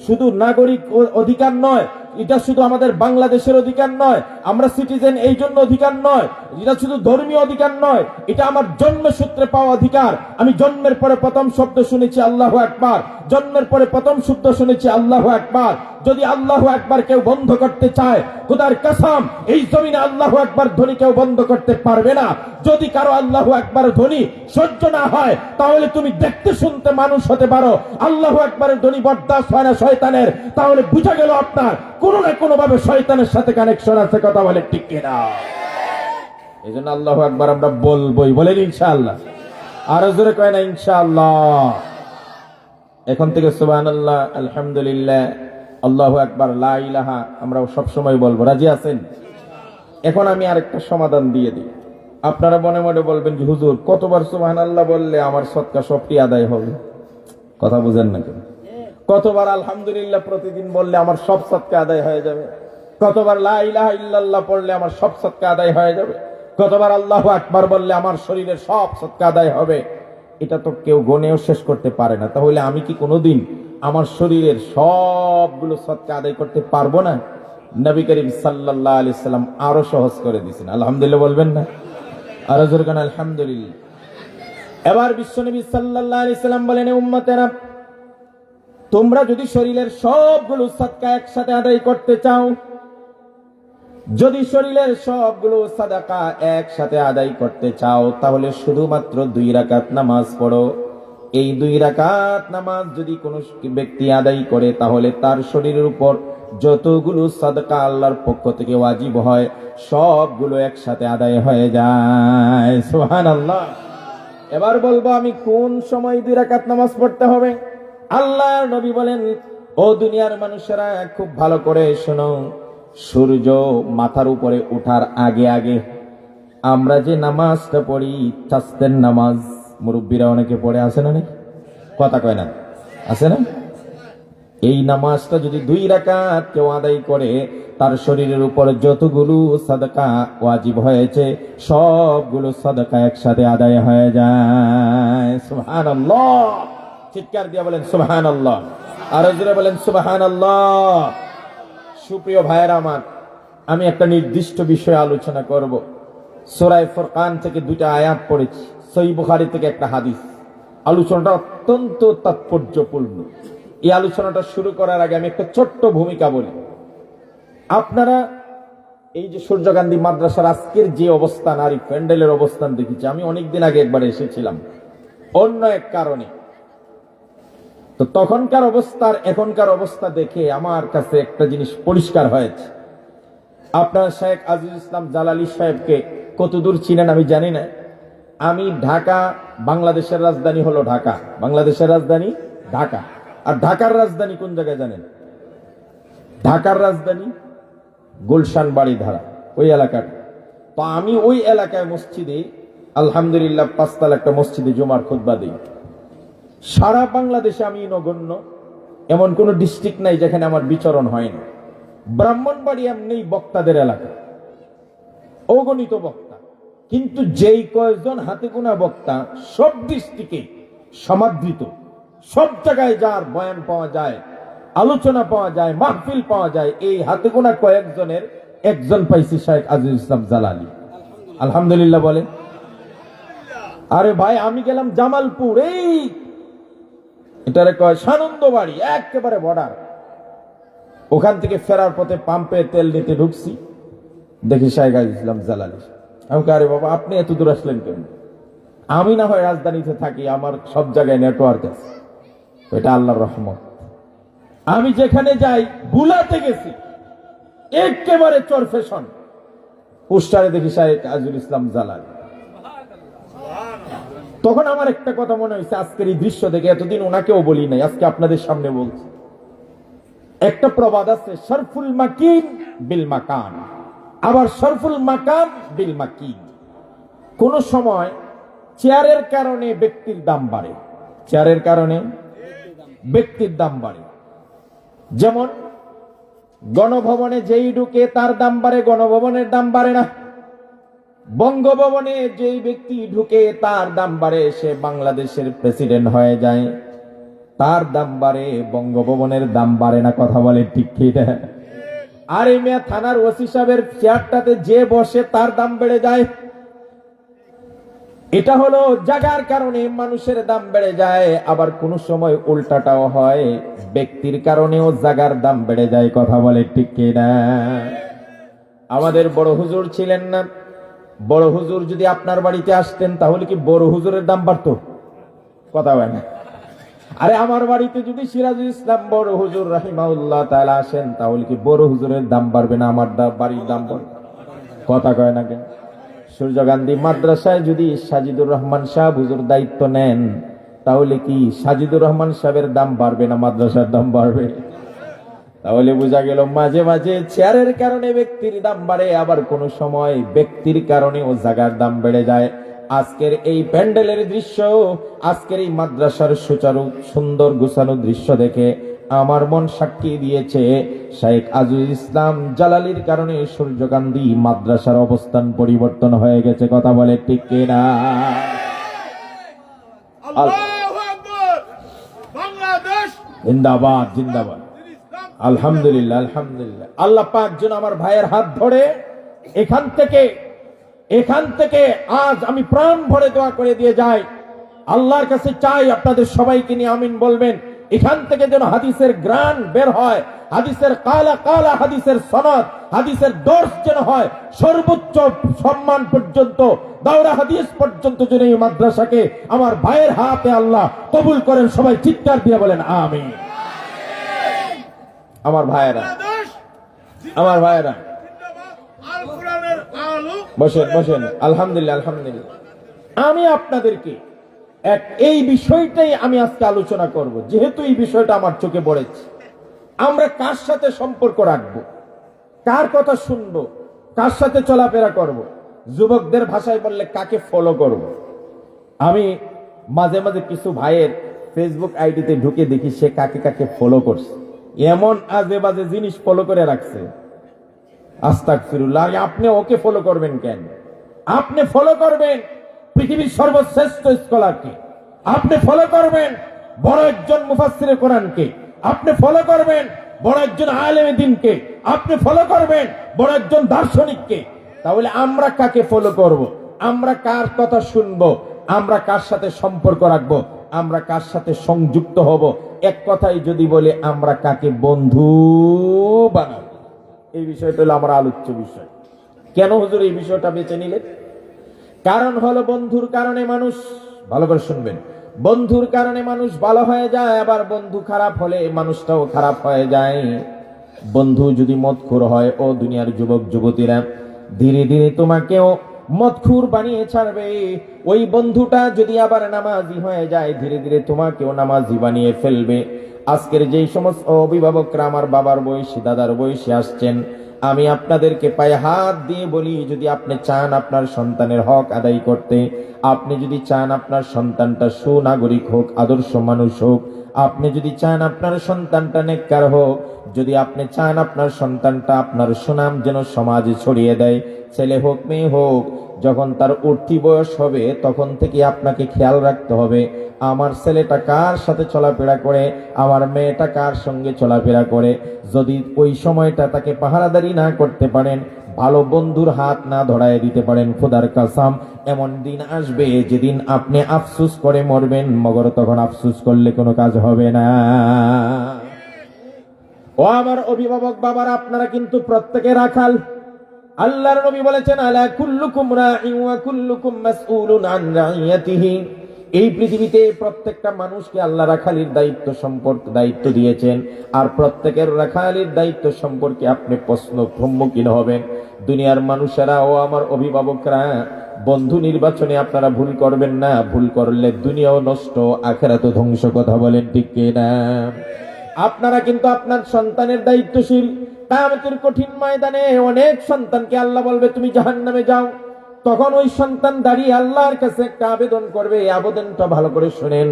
শুধু নাগরিক অধিকার নয়, এটা শুধু আমাদের বাংলাদেশের অধিকার নয়, আমরা সিটিজেন এই জন্য অধিকার নয়, এটা শুধু ধর্মীয় অধিকার নয়, এটা আমার জন্মসূত্রে পাওয়া অধিকার। আমি জন্মের পরে প্রথম শব্দ শুনেছি আল্লাহু আকবার, জন্মের পরে প্রথম শব্দ শুনেছি আল্লাহু আকবার। যদি আল্লাহু আকবার কেউ বন্ধ করতে চায়, খোদার কসম এই জমিনে আল্লাহু আকবার ধ্বনি কেউ বন্ধ করতে পারবে না। যদি কারো আল্লাহু আকবার ধ্বনি সহ্য না হয়, তাহলে তুমি দেখতে শুনতে মানুষ হতে পারো, আল্লাহু আকবারের ধ্বনি বরদাস্ত হয় না শয়তানের, তাহলে বুঝা গেল আপনার কোনো না কোনো ভাবে শয়তানের সাথে কানেকশন আছে। কথা বলে ঠিক কিনা? এই জন্য আল্লাহু আকবার আমরা বলবোই, বলেন ইনশাআল্লাহ। আরো জোরে কয় না ইনশাআল্লাহ? এখন থেকে সুবহানাল্লাহ, আলহামদুলিল্লাহ, আল্লাহু আকবার, লা ইলাহা আমরা সব সময় বলবো। রাজি আছেন? এখন আমি আরেকটা সমাধান দিয়ে দিই। আপনারা মনে মনে বলবেন যে হুজুর কতবার সুবহানাল্লাহ বললে আমার সদকা সবটি আদায় হবে? কথা বুঝেন না কেন? কতবার আলহামদুলিল্লাহ প্রতিদিন বললে আমার সব সদকা আদায় হয়ে যাবে? কতবার লা ইলাহা ইল্লাল্লাহ পড়লে আমার সব সদকা আদায় হয়ে যাবে? কতবার আল্লাহু আকবার বললে আমার শরীরের সব সদকা আদায় হবে? এটা তো কেউ গনেও শেষ করতে পারে না। তাহলে আমি কি কোনোদিন আমার শরীরের সবগুলো সদকা আদায় করতে পারবো না? নবী করিম সাল্লাল্লাহু আলাইহি সাল্লাম আরো সহজ করে দিয়েছেন। আলহামদুলিল্লাহ বলবেন না? আরো জোরে গান আলহামদুলিল্লাহ। এবার বিশ্বনবী সাল্লাল্লাহু আলাইহি সাল্লাম বলেন, উম্মতেরা তোমরা যদি শরীরের সবগুলো সদকা একসাথে আদায় করতে চাও, যদি শরীরের সবগুলো সাদাকা একসাথে আদায় করতে চাও, তাহলে শুধুমাত্র 2 রাকাত নামাজ পড়ো। এই 2 রাকাত নামাজ যদি কোনো ব্যক্তি আদায় করে, তাহলে তার শরীরের উপর যতগুলো সাদাকা আল্লাহর পক্ষ থেকে ওয়াজিব হয় সবগুলো একসাথে আদায় হয়ে যায়। সুবহানাল্লাহ। এবার বলবো আমি কোন সময় 2 রাকাত নামাজ পড়তে হবে। আল্লাহর নবী বলেন, ও দুনিয়ার মানুষেরা খুব ভালো করে শোনো, সূর্য মাথার উপরে ওঠার আগে আগে আমরা যে নামাজটা পড়ি, চাস্তের নামাজ, মুরব্বীরা অনেকে পড়ে, আছে না? কথা কয় না, আছে না? এই নামাজটা যদি 2 রাকাত কেউ আদায় করে, তার শরীরের উপর যতগুলো সাদাকা ওয়াজিব হয়েছে সবগুলো সাদাকা একসাথে আদায় হয়ে যায়। সুবহানাল্লাহ। চিৎকার দিয়ে বলেন সুবহানাল্লাহ। আরো জোরে বলেন সুবহানাল্লাহ। সুপ্রিয় ভাইয়েরা আমার, আমি একটা নির্দিষ্ট বিষয়ে আলোচনা করব। সূরা ফুরকান থেকে 2টা আয়াত পড়েছি, সহিহ বুখারী থেকে একটা হাদিস। আলোচনাটা অত্যন্ত তাৎপর্যপূর্ণ। এই আলোচনাটা শুরু করার আগে আমি একটা ছোট্ট ভূমিকা বলি। আপনারা এই যে সূর্যকান্তি মাদ্রাসার আজকের যে অবস্থান, আর এই প্যান্ডেলের অবস্থান দেখেছি, আমি অনেকদিন আগে একবার এসেছিলাম অন্য এক কারণে। তো তখনকার অবস্থার এখনকার অবস্থা দেখে আমার কাছে একটা জিনিস পরিষ্কার হয়েছে। আপনার শেখ আজিজুল ইসলাম জালালী সাহেবকে কতদূর চিনেন আমি জানি না। আমি ঢাকা, বাংলাদেশের রাজধানী হলো ঢাকা, বাংলাদেশের রাজধানী ঢাকা। আর ঢাকার রাজধানী কোন জায়গায় জানেন? ঢাকার রাজধানী গুলশান বাড়িধারা, ওই এলাকাটা। তো আমি ওই এলাকায় মসজিদে আলহামদুলিল্লাহ 5 তলা একটা মসজিদে জুমার খুতবা দিই। সারা বাংলাদেশে আমি নগণ্য, এমন কোন ডিস্ট্রিক্ট নাই যেখানে আমার বিচরণ হয় না। ব্রাহ্মণবাড়ি এমনি বক্তাদের এলাকা, অগণিত বক্তা, কিন্তু যেই কয়েকজন হাতে গোনা বক্তা সব ডিস্ট্রিক্টে সমাদৃত, সব জায়গায় যার বয়ান পাওয়া যায়, আলোচনা পাওয়া যায়, মাহফিল পাওয়া যায়, এই হাতে গোনা কয়েকজনের একজন পাইছি, শেখ আজিজুল ইসলাম জালালী। আলহামদুলিল্লাহ বলেন। আরে ভাই আমি গেলাম জামালপুর, এই এটারে কয় সানন্দবাড়ি, একেবারে বর্ডার। ওখান থেকে ফেরার পথে পাম্পে তেল নিতে ঢুকছি, দেখি শেখ আজিজুল ইসলাম জালালী। আমি আরে বাবা আপনি এত দূর আসলেন কেন? আমি না হয় রাজধানীতে থাকি, আমার সব জায়গায় নেটওয়ার্ক আছে, এটা আল্লাহর রহমত। আমি যেখানে যাই, বুলাতে গেছি একেবারে চর ফ্যাশন, পোস্টারে দেখি শেখ আজিজুল ইসলাম জালালী। তখন আমার একটা কথা মনে হয়েছে, আজকের এই দৃশ্য দেখে, এতদিন ওনাকেও বলি নাই, আজকে আপনাদের সামনে বলছি। একটা প্রবাদ আছে, শরফুল মাকিন বিল মাকান, আবার শরফুল মাকান বিল মাকিন। কোন সময় চেয়ারের কারণে ব্যক্তির দাম বাড়ে, চেয়ারের কারণে ব্যক্তির দাম বাড়ে। যেমন গণভবনে যেই ঢুকে তার দাম বাড়ে, গণভবনের দাম বাড়ে না। বঙ্গভবনে যেই ব্যক্তি ঢুকে তার দাম বাড়ে, সে বাংলাদেশের প্রেসিডেন্ট হয়ে যায়, তার দাম বাড়ে, বঙ্গভবনের দাম বাড়ে না। কথা বলে ঠিক কি? আর এই মেয়ে থানার ওসি সাহেবের চেয়ারটাতে যে বসে তার দাম বেড়ে যায়। এটা হলো জায়গার কারণে মানুষের দাম বেড়ে যায়, আবার কোন সময় উল্টাটাও হয়, ব্যক্তির কারণেও জায়গার দাম বেড়ে যায়। কথা বলে ঠিক কিনা? আমাদের বড় হুজুর ছিলেন না, বড় হুজুর যদি আপনার বাড়িতে আসতেন তাহলে কি বড় হুজুরের দাম বাড়তো? কথা বলে না। আরে আমার বাড়িতে যদি সিরাজুল ইসলাম বড় হুজুর রাহিমাহুল্লাহ তাআলা আসেন তাহলে কি বড় হুজুরের দাম বাড়বে না আমার বাড়ির দাম বাড়বে? কথা কয় না কেন? সূর্যগান্ধী মাদ্রাসায় যদি সাজিদুর রহমান সাহেব হুজুর দায়িত্ব নেন তাহলে কি সাজিদুর রহমান সাহেবের দাম বাড়বে না মাদ্রাসার দাম বাড়বে? তাহলে বোঝা গেল মাঝে মাঝে চেয়ারের কারণে ব্যক্তির দাম বাড়ে, আবার কোন সময় ব্যক্তির কারণে ও জায়গার দাম বেড়ে যায়। আজকের এই প্যান্ডেলের দৃশ্য, আজকের এই মাদ্রাসার সুচারু সুন্দর গুছানো দৃশ্য দেখে আমার মন সাক্ষী দিয়েছে শেখ আজিজুল ইসলাম জালালির কারণে সূর্যকান্তি মাদ্রাসার অবস্থান পরিবর্তন হয়ে গেছে। কথা বলে ঠিক কিনা? আল্লাহু আকবার, বাংলাদেশ জিন্দাবাদ জিন্দাবাদ। আলহামদুলিল্লাহ আলহামদুলিল্লাহ। আল্লাহ পাক যেন আমার ভাইয়ের হাত ধরে এখান থেকে আজ আমি প্রাণ ভরে দোয়া করে দিয়ে যাই। আল্লাহর কাছে চাই আপনাদের সবাইকে নিয়ে আমিন বলবেন। এখান থেকে যেন হাদিসের গ্রান বের হয়, হাদিসের কালা কালা, হাদিসের সনদ, হাদিসের দর্শ যেন হয়, সর্বোচ্চ সম্মান পর্যন্ত, দাওরা হাদিস পর্যন্ত যেন এই মাদ্রাসাকে আমার ভাইয়ের হাতে আল্লাহ কবুল করেন। সবাই চিৎকার দিয়ে বলেন আমিন। আমার ভাইয়েরা, আমার ভাইয়েরা আল কোরআনের আলো বসেন বসেন। আলহামদুলিল্লাহ আলহামদুলিল্লাহ। আমি আপনাদেরকে এই বিষয়টাই আমি আজকে আলোচনা করব, যেহেতু এই বিষয়টা আমার চোখে পড়েছে। আমরা কার সাথে সম্পর্ক রাখবো, কার কথা শুনবো, কার সাথে চলাফেরা করব, যুবকদের ভাষায় বললে কাকে ফলো করব। আমি মাঝে মাঝে কিছু ভাইয়ের ফেসবুক আইডিতে ঢুকে দেখি সে কাকে কাকে ফলো করছে, এমন আজে বাজে জিনিস ফলো করে রাখছে। আস্তাগফিরুল্লাহ। আপনি ওকে ফলো করবেন কেন? আপনি ফলো করবেন পৃথিবীর সর্বশ্রেষ্ঠ স্কলারকে, আপনি ফলো করবেন বড় একজন মুফাসসিরে কোরআনকে, আপনি ফলো করবেন বড় একজন আলেমে দ্বীনকে, আপনি ফলো করবেন বড় একজন দার্শনিককে। তাহলে আমরা কাকে ফলো করব? আমরা কার কথা শুনবো? আমরা কার সাথে সম্পর্ক রাখবো? আমরা কার সাথে সংযুক্ত হব? এক কথাই যদি বলে আমরা কাকে বন্ধু বানাবো? এই বিষয়টা হলো আমার আলোচ্য বিষয়। কেন হুজুর এই বিষয়টা বেছে নিলেন? কারণ হলো বন্ধুর কারণে মানুষ, ভালো করে শুনবেন, বন্ধুর কারণে মানুষ ভালো হয়ে যায়, আবার বন্ধু খারাপ হলে মানুষটাও খারাপ হয়ে যায়। বন্ধু যদি মদখোর হয়, ও দুনিয়ার যুবক যুবতীরা, ধীরে ধীরে তোমাকেও মদখোর বানিয়ে ছাড়বে। ওই বন্ধুটা যদি আবার নামাজি হয়ে যায়, ধীরে ধীরে তোমাকেও নামাজি বানিয়ে ফেলবে। আজকের যেই সমস্ত অভিভাবকরা আমার বাবার বয়সী, দাদার বয়সী আসছেন, আমি আপনাদেরকে পায়ে হাত দিয়ে বলি, যদি আপনি চান আপনার সন্তানের হক আদায় করতে, আপনি যদি চান আপনার সন্তানটা সুনাগরিক হোক, আদর্শ মানুষ হোক, আপনি যদি চান আপনার সন্তানটা নেককার হোক, যদি আপনি চান আপনার সন্তানটা আপনার সুনাম যেন সমাজে ছড়িয়ে দেয়, ছেলে হোক মেয়ে হোক, যখন তার উঠতি বয়স হবে তখন থেকে আপনাকে খেয়াল রাখতে হবে আমার ছেলেটা কার সাথে চলাফেরা করে, আমার মেয়েটা কার সঙ্গে চলাফেরা করে। যদি ওই সময়টা তাকে পাহারাদারি না করতে পারেন, ভালো বন্ধুর হাত না ধরায় দিতে পারেন, খোদার কসম এমন দিন আসবে যেদিন আপনি আফসোস করে মরবেন, মগর তখন আফসোস করলে কোনো কাজ হবে না। ও আমার অভিভাবক বাবারা, আপনারা কিন্তু প্রত্যেকে রাখাল। আল্লাহর নবী বলেছেন, আলা কুল্লুকুম রাঈন ওয়া কুল্লুকুম মাসউলুন আন রাইয়াতিহি। এই পৃথিবীতে প্রত্যেকটা মানুষকে আল্লাহ রাখালির দায়িত্ব দিয়েছেন, আর প্রত্যেকের রাখালির দায়িত্ব সম্পর্কে আপনি প্রশ্ন সম্মুখীন হবেন। দুনিয়ার মানুষেরা ও আমার অভিভাবকরা, বন্ধু নির্বাচনে আপনারা ভুল করবেন না। ভুল করলে দুনিয়াও নষ্ট, আখিরাতও ধ্বংস। কথা বলেন ঠিক কিনা? আপনারা কিন্তু আপনার সন্তানের দায়িত্বশীল। কিয়ামতের কঠিন ময়দানে অনেক সন্তানকে আল্লাহ বলবে তুমি জাহান্নামে যাও, তখন ওই সন্তান দাঁড়িয়ে আল্লাহর কাছে একটা আবেদন করবে। এই আবেদনটা ভালো করে শুনেন।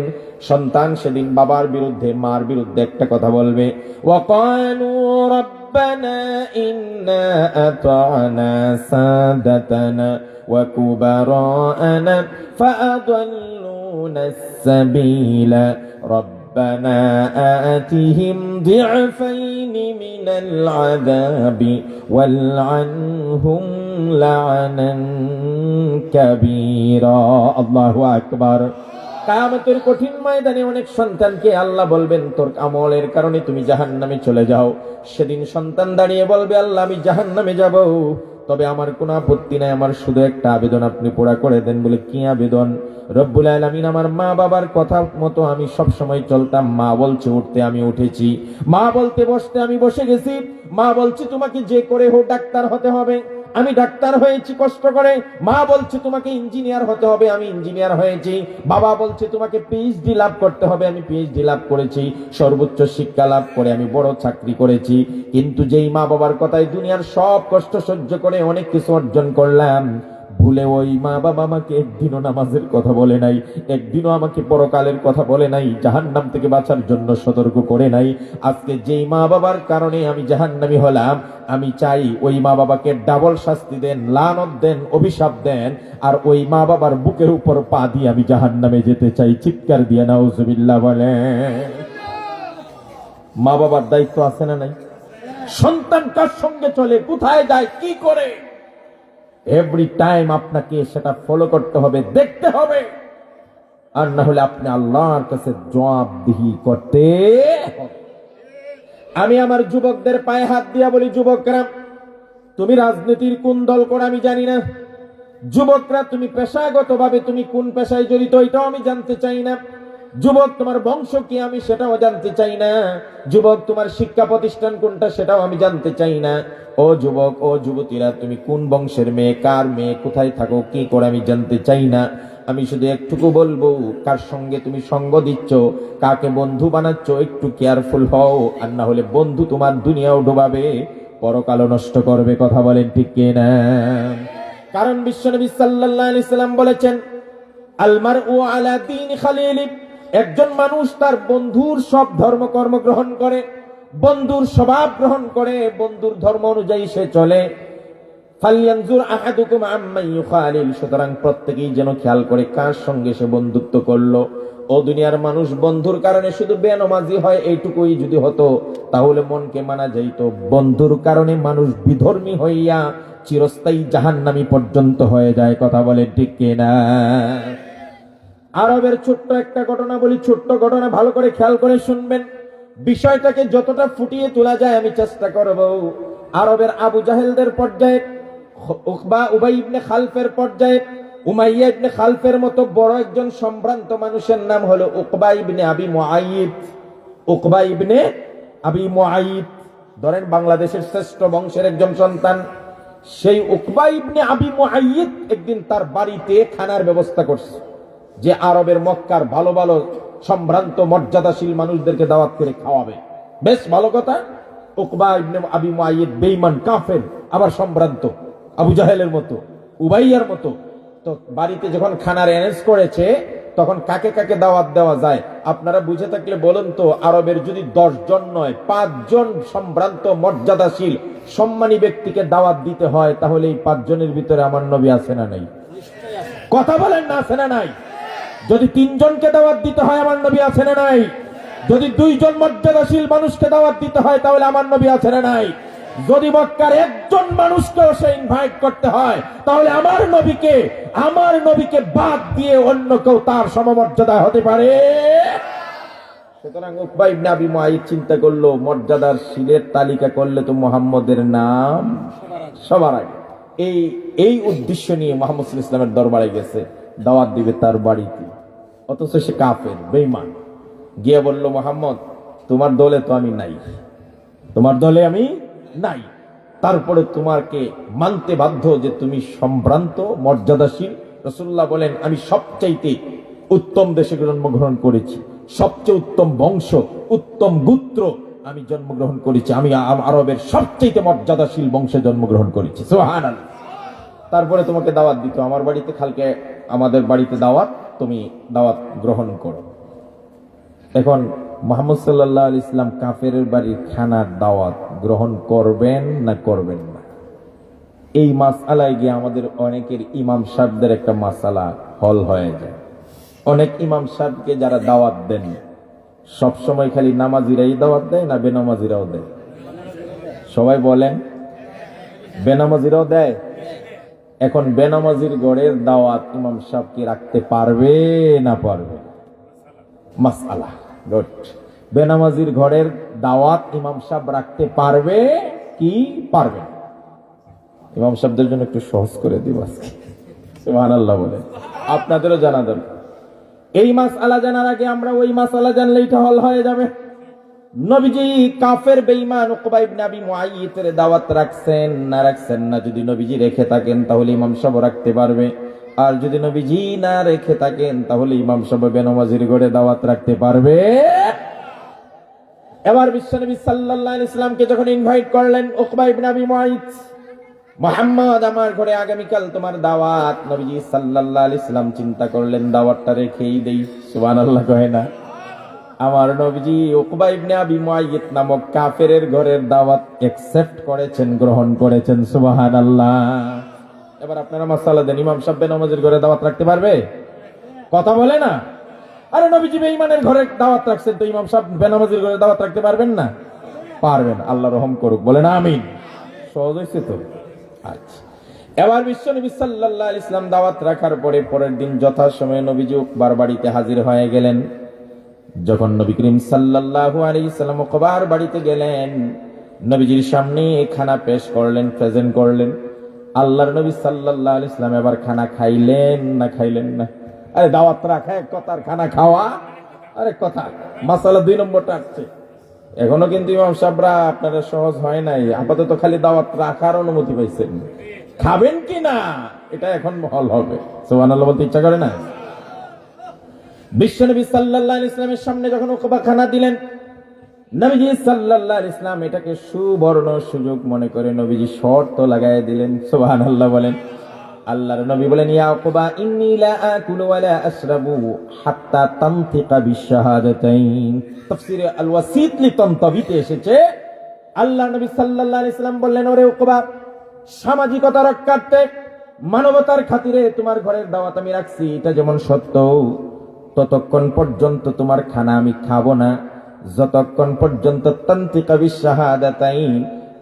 সন্তান সেদিন বাবার বিরুদ্ধে, মার বিরুদ্ধে একটা কথা বলবে, ওয়াকালু রাব্বানা ইন্না আতা'না সাদাতানা ওয়া কুবারা'না ফাআদাল্লুনাস সাবিলা ربنا آتهم ضعفين من العذاب والعنهم لعنا كبيرا الله أكبر কিয়ামতের কঠিন ময়দানে অনেক সন্তানকে আল্লাহ বলবেন তোর আমলের কারণে তুমি জাহান্নামে চলে যাও। সেদিন সন্তান দাঁড়িয়ে বলবে আল্লাহ আমি জাহান্নামে যাব, তবে আমার কোনো আপত্তি নাই, আমার শুধু একটা আবেদন আপনি পুরা করে দেন। বলে কি আবেদন? রব্বুল আলামিন আমার মা বাবার কথা মতো আমি সব সময় চলতাম, মা বলছে উঠতে আমি উঠেছি, মা বলতে বসতে আমি বসে গেছি, মা বলছে তোমাকে যে করে হোক ডাক্তার হতে হবে, আমি ডাক্তার হয়েছি কষ্ট করে, মা বলছে তোমাকে ইঞ্জিনিয়ার হতে হবে, আমি ইঞ্জিনিয়ার হয়েছি, বাবা বলছে তোমাকে পিএইচডি লাভ করতে হবে, আমি পিএইচডি লাভ করেছি, সর্বোচ্চ শিক্ষা লাভ করে আমি বড় চাকরি করেছি। কিন্তু যেই মা বাবার কথায় দুনিয়ার সব কষ্ট সহ্য করে অনেক কিছু অর্জন করলাম, ভুলে ওই মা বাবা আমাকে একদিনও নামাজের কথা বলে নাই, একদিনও আমাকে পরকালের কথা বলে নাই, জাহান্নাম থেকে বাঁচার জন্য সতর্ক করে নাই। আজকে যেই মা বাবার কারণে আমি জাহান্নামী হলাম, আমি চাই ওই মা বাবাকে ডাবল শাস্তি দেন, লানত দেন, অভিশাপ দেন, আর ওই মা বাবার বুকের উপর পা দিয়ে আমি জাহান্নামে যেতে চাই। চিৎকার দিয়ে নাউজুবিল্লাহ বলেন। মা বাবার দায়িত্ব আছে না নাই? সন্তান কার সঙ্গে চলে, কোথায় যায়, কি করে, এভরি টাইম আপনাকে সেটা ফলো করতে হবে, দেখতে হবে, আর না হলে আপনি আল্লাহর কাছে জবাবদিহি করতে হবে। আমি আমার যুবকদের পায়ে হাত দিয়া বলি, যুবকরা তুমি রাজনীতির কোন দল করো আমি জানি না, যুবকরা তুমি পেশাগতভাবে তুমি কোন পেশায় জড়িত এটাও আমি জানতে চাই না, যুবক তোমার বংশ কি আমি সেটাও জানতে চাই না, যুবক তোমার শিক্ষা প্রতিষ্ঠান কোনটা সেটাও আমি জানতে চাই না। ও যুবক, ও যুবতীরা, তুমি কোন বংশের মেয়ে, কার মেয়ে, কোথায় থাকো, কি করে আমি জানতে চাই না। আমি শুধু একটুকু বলবো, কার সঙ্গে তুমি সঙ্গ দিচ্ছ, কাকে বন্ধু বানাচ্ছ, একটু কেয়ারফুল হও, আর না হলে বন্ধু তোমার দুনিয়াও ডোবাবে, পরকালও নষ্ট করবে। কথা বলেন ঠিক কিনা? কারণ বিশ্বনবী সাল্লাল্লাহু আলাইহি সাল্লাম বলেছেন, আল মারউ আলা দীনি খালিলি, একজন মানুষ তার বন্ধুর সব ধর্মকর্ম গ্রহণ করে, বন্ধুর স্বভাব গ্রহণ করে, বন্ধুর ধর্ম অনুযায়ী সে চলে। ফালয়ানজুর আহাদুকুম আম্মা ইউখালিল, সুতরাং প্রত্যেকেই যেন খেয়াল করে কার সঙ্গে সে বন্ধুত্ব করলো। ও দুনিয়ার মানুষ বন্ধুর কারণে শুধু বেনামাজি হয়, এইটুকুই যদি হতো তাহলে মনকে মানা যাইত। বন্ধুর কারণে মানুষ বিধর্মী হইয়া চিরস্থায়ী জাহান্নামী পর্যন্ত হয়ে যায়। কথা বলে ঠিক কিনা? আরবের ছোট্ট একটা ঘটনা বলি, ছোট্ট ঘটনা, ভালো করে খেয়াল করে শুনবেন, বিষয়টাকে যতটা ফুটিয়ে তোলা যায় আমি চেষ্টা করব। আরবের আবু জাহেলদের পর্যায়ে, উকবা উবাই ইবনে খালফের পর্যায়ে, উমাইয়া ইবনে খালফের মতো বড় একজন সম্ভ্রান্ত মানুষের নাম হলো উকবা ইবনে আবি মুআইয়িদ। উকবা ইবনে আবি মুআইয়িদ ধরেন বাংলাদেশের শ্রেষ্ঠ বংশের একজন সন্তান। সেই উকবা ইবনে আবি মুআইয়িদ একদিন তার বাড়িতে খানার ব্যবস্থা করছে, যে আরবের মক্কার ভালো ভালো সম্ভ্রান্ত মর্যাদাশীল মানুষদেরকে দাওয়াত করে খাওয়াবে। বেশ ভালো কথা। উকবা ইবনে আবি মুআইয়িদ বেঈমান, কাফের, আবার সম্ভ্রান্ত, আবু জাহেলের মতো, উবাইয়ার মতো। তো বাড়িতে যখন খানার অ্যারেঞ্জ করেছে, তখন কাকে কাকে দাওয়াত দেওয়া যায় আপনারা বুঝে থাকলে বলুন তো। আরবের যদি 10 জন নয় 5 জন সম্ভ্রান্ত মর্যাদাশীল সম্মানী ব্যক্তিকে দাওয়াত দিতে হয়, তাহলে এই 5 জনের ভিতরে আমার নবী আছে না নাই? কথা বলেন না, আছে না নাই? যদি 3 জনকে দাওয়াত দিতে হয়, আমার নবী আছে না নাই? যদি 2 জন মর্যাদাশীল মানুষকে দাওয়াত দিতে হয়, তাহলে আমার নবী আছে না নাই? যদি মক্কার একজন মানুষকেও সে ইনভাইট করতে হয়, তাহলে আমার নবীকে বাদ দিয়ে অন্য কেউ তার সমমর্যাদা হতে পারে? সুতরাং উকবা ইবনে আবি মুআইয়িদ চিন্তা করলো, মর্যাদার শিলের তালিকা করলে তো মুহাম্মদের নাম সবার আগে। এই উদ্দেশ্য নিয়ে মুহাম্মদ সাল্লাল্লাহু আলাইহি ওয়াসাল্লামের দরবারে গেছে, দাওয়াত দিবে তার বাড়িতে। অথচ সে কাফের, বেঈমান। গিয়ে বলল, মুহাম্মদ তোমার দলে তো আমি নাই, তোমার দলে আমি নাই, তারপরে তোমাকে মানতে বাধ্য যে তুমি সম্ভ্রান্ত মর্যাদাশীল। রাসূলুল্লাহ বলেন, আমি সবচাইতে উত্তম দেশে জন্মগ্রহণ করেছি, সবচেয়ে উত্তম বংশ, উত্তম গোত্র আমি জন্মগ্রহণ করেছি, আমি আরবের সবচাইতে মর্যাদাশীল বংশে জন্মগ্রহণ করেছি। সুবহানাল্লাহ। তারপরে তোমাকে দাওয়াত দিত, আমার বাড়িতে কালকে আমাদের বাড়িতে দাওয়াত, তুমি দাওয়াত গ্রহণ করো। এখন মুহাম্মদ সাল্লাল্লাহু আলাইহি ওয়াসাল্লাম কাফেরের বাড়ির খানার দাওয়াত গ্রহণ করবেন না করবেন না? এই মাসআলায় গিয়ে আমাদের অনেকের ইমাম সাহেবদের একটা মাসালা হল হয়ে যায়। অনেক ইমাম সাহেবকে যারা দাওয়াত দেন, সবসময় খালি নামাজিরাই দাওয়াত দেয় না বেনামাজিরাও দেয়? সবাই বলেন, বেনামাজিরাও দেয়? এখন বেনামাজির ঘরের দাওয়াত ইমাম সাহেব কি রাখতে পারবে না পারবে? মাসআলা গুড। বেনামাজির ঘরের দাওয়াত ইমাম সাহেব রাখতে পারবে কি পারবে? ইমাম সাহেবদের জন্য একটু সহজ করে দিব আজকে, সুবহানাল্লাহ বলে। আপনাদেরও জানা দরকার। এই মাসআলা জানার আগে আমরা ওই মাসআলা জানলেই এটা হল হয়ে যাবে। নবীজি কাফের বেঈমান উকবা ইবনে আবি মুআইয়িতের দাওয়াত রাখছেন না? যদি নবীজি রেখে থাকেন তাহলে ইমাম সাহেব রাখতে পারবে, আর যদি নবীজি না রেখে থাকেন তাহলে ইমাম সাহেব বেনামাজির ঘরে দাওয়াত রাখতে পারবে। এবার বিশ্বনবী সাল্লাল্লাহু আলাইহি ওয়াসাল্লামকে যখন ইনভাইট করলেন উকবা ইবনে আবি মুআইয়িত, মুহাম্মদ আমার ঘরে আগামীকাল তোমার দাওয়াত। নবীজি সাল্লাল্লাহু আলাইহি ওয়াসাল্লাম চিন্তা করলেন দাওয়াতটা রেখেই দেই। সুবহানাল্লাহ কয় না? আমার নবীজি উকবা ইবনে আবি মুআইয়িত নামক কাফেরের ঘরের দাওয়াত অ্যাকসেপ্ট করেছেন, গ্রহণ করেছেন। সুবহানাল্লাহ। এবার আপনারা মাসালা দেন, ইমাম সাহেব বেনামাজির ঘরে দাওয়াত রাখতে পারবে? কথা বলে না? আরে নবীজি বেঈমানের ঘরে দাওয়াত রাখছেন, তো ইমাম সাহেব বেনামাজির ঘরে দাওয়াত রাখতে পারবেন না? পারবেন। আল্লাহ রহম করুক, বলেন আমিন। সহজ হয়েছে তো? আচ্ছা। এবার বিশ্বনবী সাল্লাল্লাহু আলাইহি ওয়াসাল্লাম দাওয়াত রাখার পরে পরের দিন যথাসময়ে নবীজি উকবার বাড়িতে হাজির হয়ে গেলেন। যখন নবী করিম সাল্লাল্লাহু আলাইহি ওয়াসাল্লাম উকবার বাড়িতে গেলেন, নবীজির সামনে খানা পেশ করলেন, প্রেজেন্ট করলেন। আল্লাহর নবী সাল্লাল্লাহু আলাইহি ওয়াসাল্লাম এবার খানা খাইলেন না? আরে দাওয়াত রাখা এক কথা, আর খানা খাওয়া আরেক কথা। মাসালা 2 নম্বরটা আসছে। এখনো কিন্তু ইমাম সাহেবরা আপনারা সহজ হয় নাই, আপাতত খালি দাওয়াত রাখার অনুমতি পাইছেন, খাবেন কি না এটা এখন হল হবে। সুবহানাল্লাহ বলতে ইচ্ছা করে না? বিশ্বনবী সাল্লাল্লাহু আলাইহি ওয়াসাল্লামের সামনে যখন উকবা খানা দিলেন, নবীজি সাল্লাল্লাহু আলাইহি ওয়াসাল্লাম এটাকে সুবর্ণ সুযোগ মনে করে নবীজি শর্ত লাগায় দিলেন। সুবহানাল্লাহ বলেন। আল্লাহর নবী বলেন, ইয়া উকবা ইন্নী লা আকুলু ওয়া লা আশরাবু হাত্তা তানতিকা বিশাহাদাতাইন। তাফসীরে আল ওয়াসিত লি তানতাবিতে এসেছে, আল্লাহর নবী সাল্লাল্লাহু আলাইহি ওয়াসাল্লাম বললেন, ওরে উকবা, সামাজিকতা রক্ষার্থে মানবতার খাতিরে তোমার ঘরের দাওয়াত আমি রাখছি, এটা যেমন সত্য, ততক্ষণ পর্যন্ত তোমার খানা আমি খাবো না যতক্ষণ পর্যন্ত তানতিকা বিশাহাদাতাইন,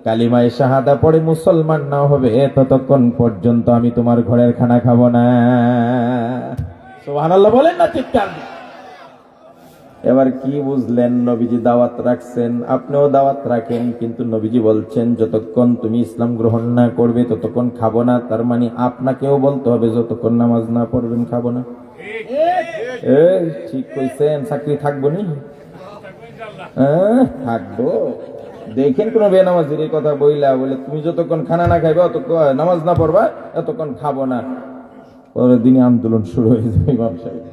কালিমায়ে শাহাদা পড়ে মুসলমান না হবে ততক্ষণ পর্যন্ত আমি তোমার ঘরের খানা খাবো না। সুবহানাল্লাহ বলেন না চিৎকার। এবার কি বুঝলেন? নবীজি দাওয়াত রাখছেন, আপনিও দাওয়াত রাখেন, কিন্তু নবীজি বলছেন যতক্ষণ তুমি ইসলাম গ্রহণ না করবে ততক্ষণ খাবো না। তার মানে আপনাকেও বলতে হবে যতক্ষণ নামাজ না পড়বেন খাবো না। ঠিক কইছেন। চাকরি থাকবো নি? থাকবো। দেখেন কোন বেনামাজির এই কথা বইলা বলে তুমি যতক্ষণ খানা না খাইবা ততক্ষণ নামাজ না পড়বা ততক্ষণ খাবো না, পরের দিনে আন্দোলন শুরু হয়ে যাবে ইমাম সাহেব।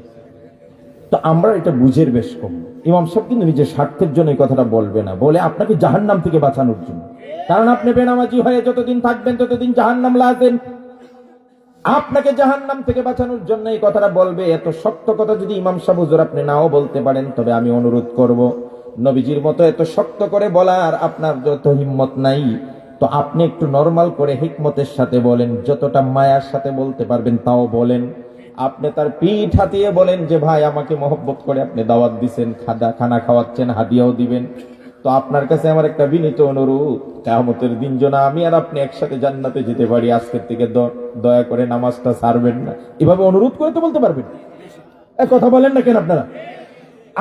তো আমরা এটা বুঝের বেশ কম। ইমাম সাহেব কিন্তু নিজের স্বার্থের জন্য এই কথাটা বলবে না, বলে আপনাকে জাহান্নাম থেকে বাঁচানোর জন্য। কারণ আপনি বেনামাজি হয়ে যতদিন থাকবেন ততদিন জাহান্নাম লাজেন। আপনাকে জাহান্নাম থেকে বাঁচানোর জন্য এই কথাটা বলবে। এত শক্ত কথা যদি ইমাম সাহেব হুজুর আপনি নাও বলতে পারেন, তবে আমি অনুরোধ করব, নবীজির মতো এত শক্ত করে বলার আপনার যত হিম্মত নাই, তো আপনি একটু নরমাল করে হিকমতের সাথে বলেন, যতটা মায়ার সাথে বলতে পারবেন তাও বলেন। আপনি তার পিঠ হাতিয়ে বলেন যে ভাই আমাকে মহব্বত করে আপনি দাওয়াত দিবেন, খানা খাওয়াচ্ছেন, হাদিয়াও দিবেন, তো আপনার কাছে আমার একটা বিনীত অনুরোধ, কিয়ামতের দিন যেন আমি আর আপনি একসাথে জান্নাতে যেতে পারি, আজকের থেকে দয়া করে নামাজটা ছাড়বেন না। এভাবে অনুরোধ করে তো বলতে পারবেন। কথা বলেন না কেন আপনারা?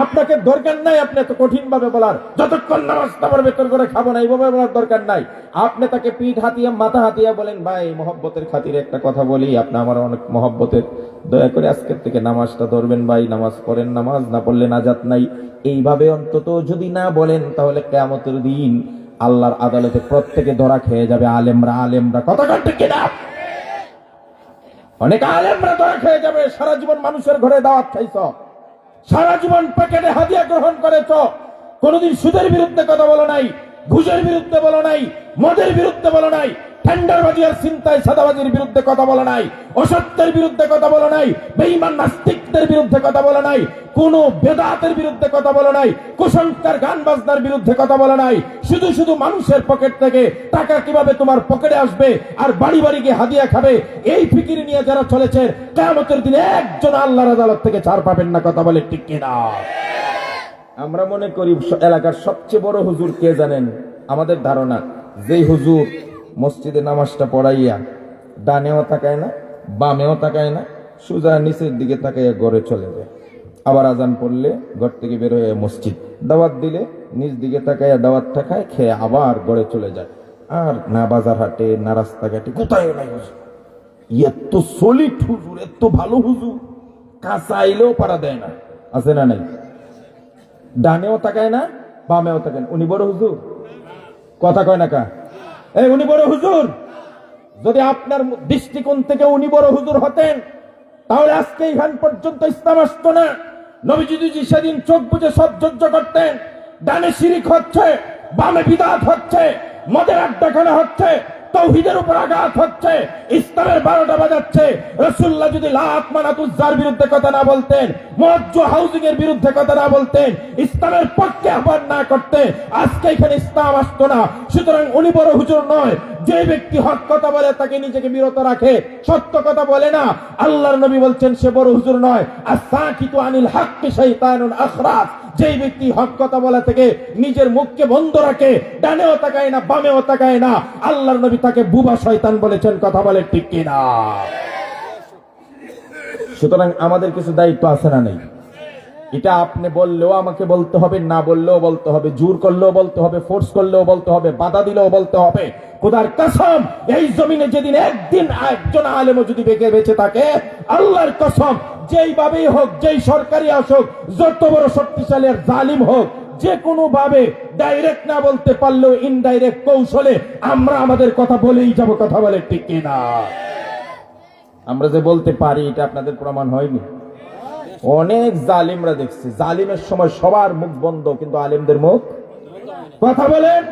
আপনাকে দরকার নাই আপনি এত কঠিন ভাবে বলার, যতক্ষণ নামাজ না পড়বে তোর করে খাবো না, এইভাবে বলার দরকার নাই। আপনি তাকে পিঠ হাতিয়া মাথা হাতিয়া বলেন, ভাই মহব্বতের খাতিরে একটা কথা বলি, আপনি আমার অনেক মহব্বতের, দয়া করে আজকের থেকে নামাজটা ধরবেন ভাই, নামাজ পড়েন, নামাজ না পড়লে নাজাত নাই। এইভাবে অন্তত যদি না বলেন তাহলে কিয়ামতের দিন আল্লাহর আদালতে প্রত্যেকে ধরা খেয়ে যাবে। আলেমরা কথা ঠিক কিনা? অনেক আলেমরা ধরা খেয়ে যাবে। সারা জীবন মানুষের ঘরে দাওয়াত খাইছ, সারা জীবন প্যাকেটে হাদিয়া গ্রহণ করেছ, কোনদিন সুদের বিরুদ্ধে কথা বলো নাই, ঘুষের বিরুদ্ধে বলো নাই, মদের বিরুদ্ধে বলো নাই, টেন্ডারবাজি আর চিন্তায় সাদাবাজির বিরুদ্ধে কথা বলো নাই, অসত্যের বিরুদ্ধে কথা বলো নাই, বেঈমান নাস্তিকদের বিরুদ্ধে কথা বলো নাই, কোন বেদাতের বিরুদ্ধে কথা বলো নাই, কুসংস্কার গান বাজনার বিরুদ্ধে কথা বলো নাই। শুধু মানুষের পকেট থেকে টাকা কিভাবে তোমার পকেটে আসবে আর বাড়ি বাড়ি গিয়ে হাদিয়া খাবে, এই ফিকির নিয়ে যারা চলেছে, কিয়ামতের দিনে একজন আল্লাহর আদালত থেকে ছাড় পাবেন না। কথা বলে ঠিক কিনা? আমরা মনে করি এলাকার সবচেয়ে বড় হুজুর কে জানেন? আমাদের ধারণা যে হুজুর মসজিদে নামাজটা পড়াইয়া ডানেও তাকায় না, বামেও তাকায় না, সোজা নিচের দিকে তাকাইয়া ঘরে চলে যায়। আবার আজান পড়লে ঘর থেকে বের হয়ে মসজিদ, দাওয়াত দিলে নিজ দিকে তাকাইয়া দাওয়াতটা খায়, খেয়ে আবার ঘরে চলে যায়। আর না বাজার হাটে, না রাস্তাঘাটে, কোথায় নাই হুজুর। এত সলিড হুজুর, এত ভালো হুজুর, কাঁচা আইলেও পারা দেয় না, আছে না নাই? ডানেও তাকায় না, বামেও তাকায় না, উনি বড় হুজুর? কথা কয় না কা? এই উনি বড় হুজুর? যদি আপনার দৃষ্টিকোণ থেকে উনি বড় হুজুর হতেন, তাহলে আজকে এখান পর্যন্ত ইসলাম আসতো না। নবীজি যদি সেদিন চোখ বুজে সব সহ্য করতেন, ডানে শিরিক হচ্ছে, বামে বিদআত হচ্ছে, মদের আড্ডাখানা হচ্ছে, তাওহীদের উপর আঘাত হচ্ছে, ইসলামের 12টা বাজাচ্ছে, রাসূলুল্লাহ যদি লাত মানাতুজ্জার বিরুদ্ধে কথা না বলতেন, মুআজ্জু হাউজিং এর বিরুদ্ধে কথা না বলতেন, ইসলামের পক্ষে আহ্বান না করতে, আজকে এখানে ইসলাম আসতো না। সুতরাং উনি বড় হুজুর নয়। যে ব্যক্তি হক কথা বলে তাকে নিজেকে বিরত রাখে, সত্য কথা বলে না, আল্লাহর নবী বলছেন সে বড় হুজুর নয়। আস-সাকিতু আনিল হাক্কি শাইতানুন আখরাস। যেই ব্যক্তি হক কথা বলা থেকে নিজের মুখকে বন্ধ রাখে, ডানেও তাকায় না, বামেও তাকায় না, আল্লাহর নবী তাকে বুবা শয়তান বলেছেন। কথা বলে ঠিক কিনা? সুতরাং আমাদের কিছু দায়িত্ব আছে না নেই? এটা আপনি বললেও আমাকে বলতে হবে, না বললেও বলতে হবে, জোর করলেও বলতে হবে, ফোর্স করলেও বলতে হবে, বাধা দিলেও বলতে হবে। খোদার কসম, এই জমিনে যেদিন একদিন একজন আলেমও যদি বেঁচে থাকে, আল্লাহর কসম, যেইভাবেই হোক, যেই সরকারি আসুক, যত বড় শক্তিশালী আর জালিম হোক, যে কোনো ভাবে ডাইরেক্ট না বলতে পারলেও ইনডাইরেক্ট কৌশলে আমরা আমাদের কথা বলেই যাব। কথা বলে ঠিক কিনা? আমরা যে বলতে পারি, এটা আপনাদের প্রমাণ হয়নি? অনেক জালিমরা দেখছি, জালিমের সময় সবার মুখ বন্ধ, কিন্তু আলেমদের মুখ কথা বলেন।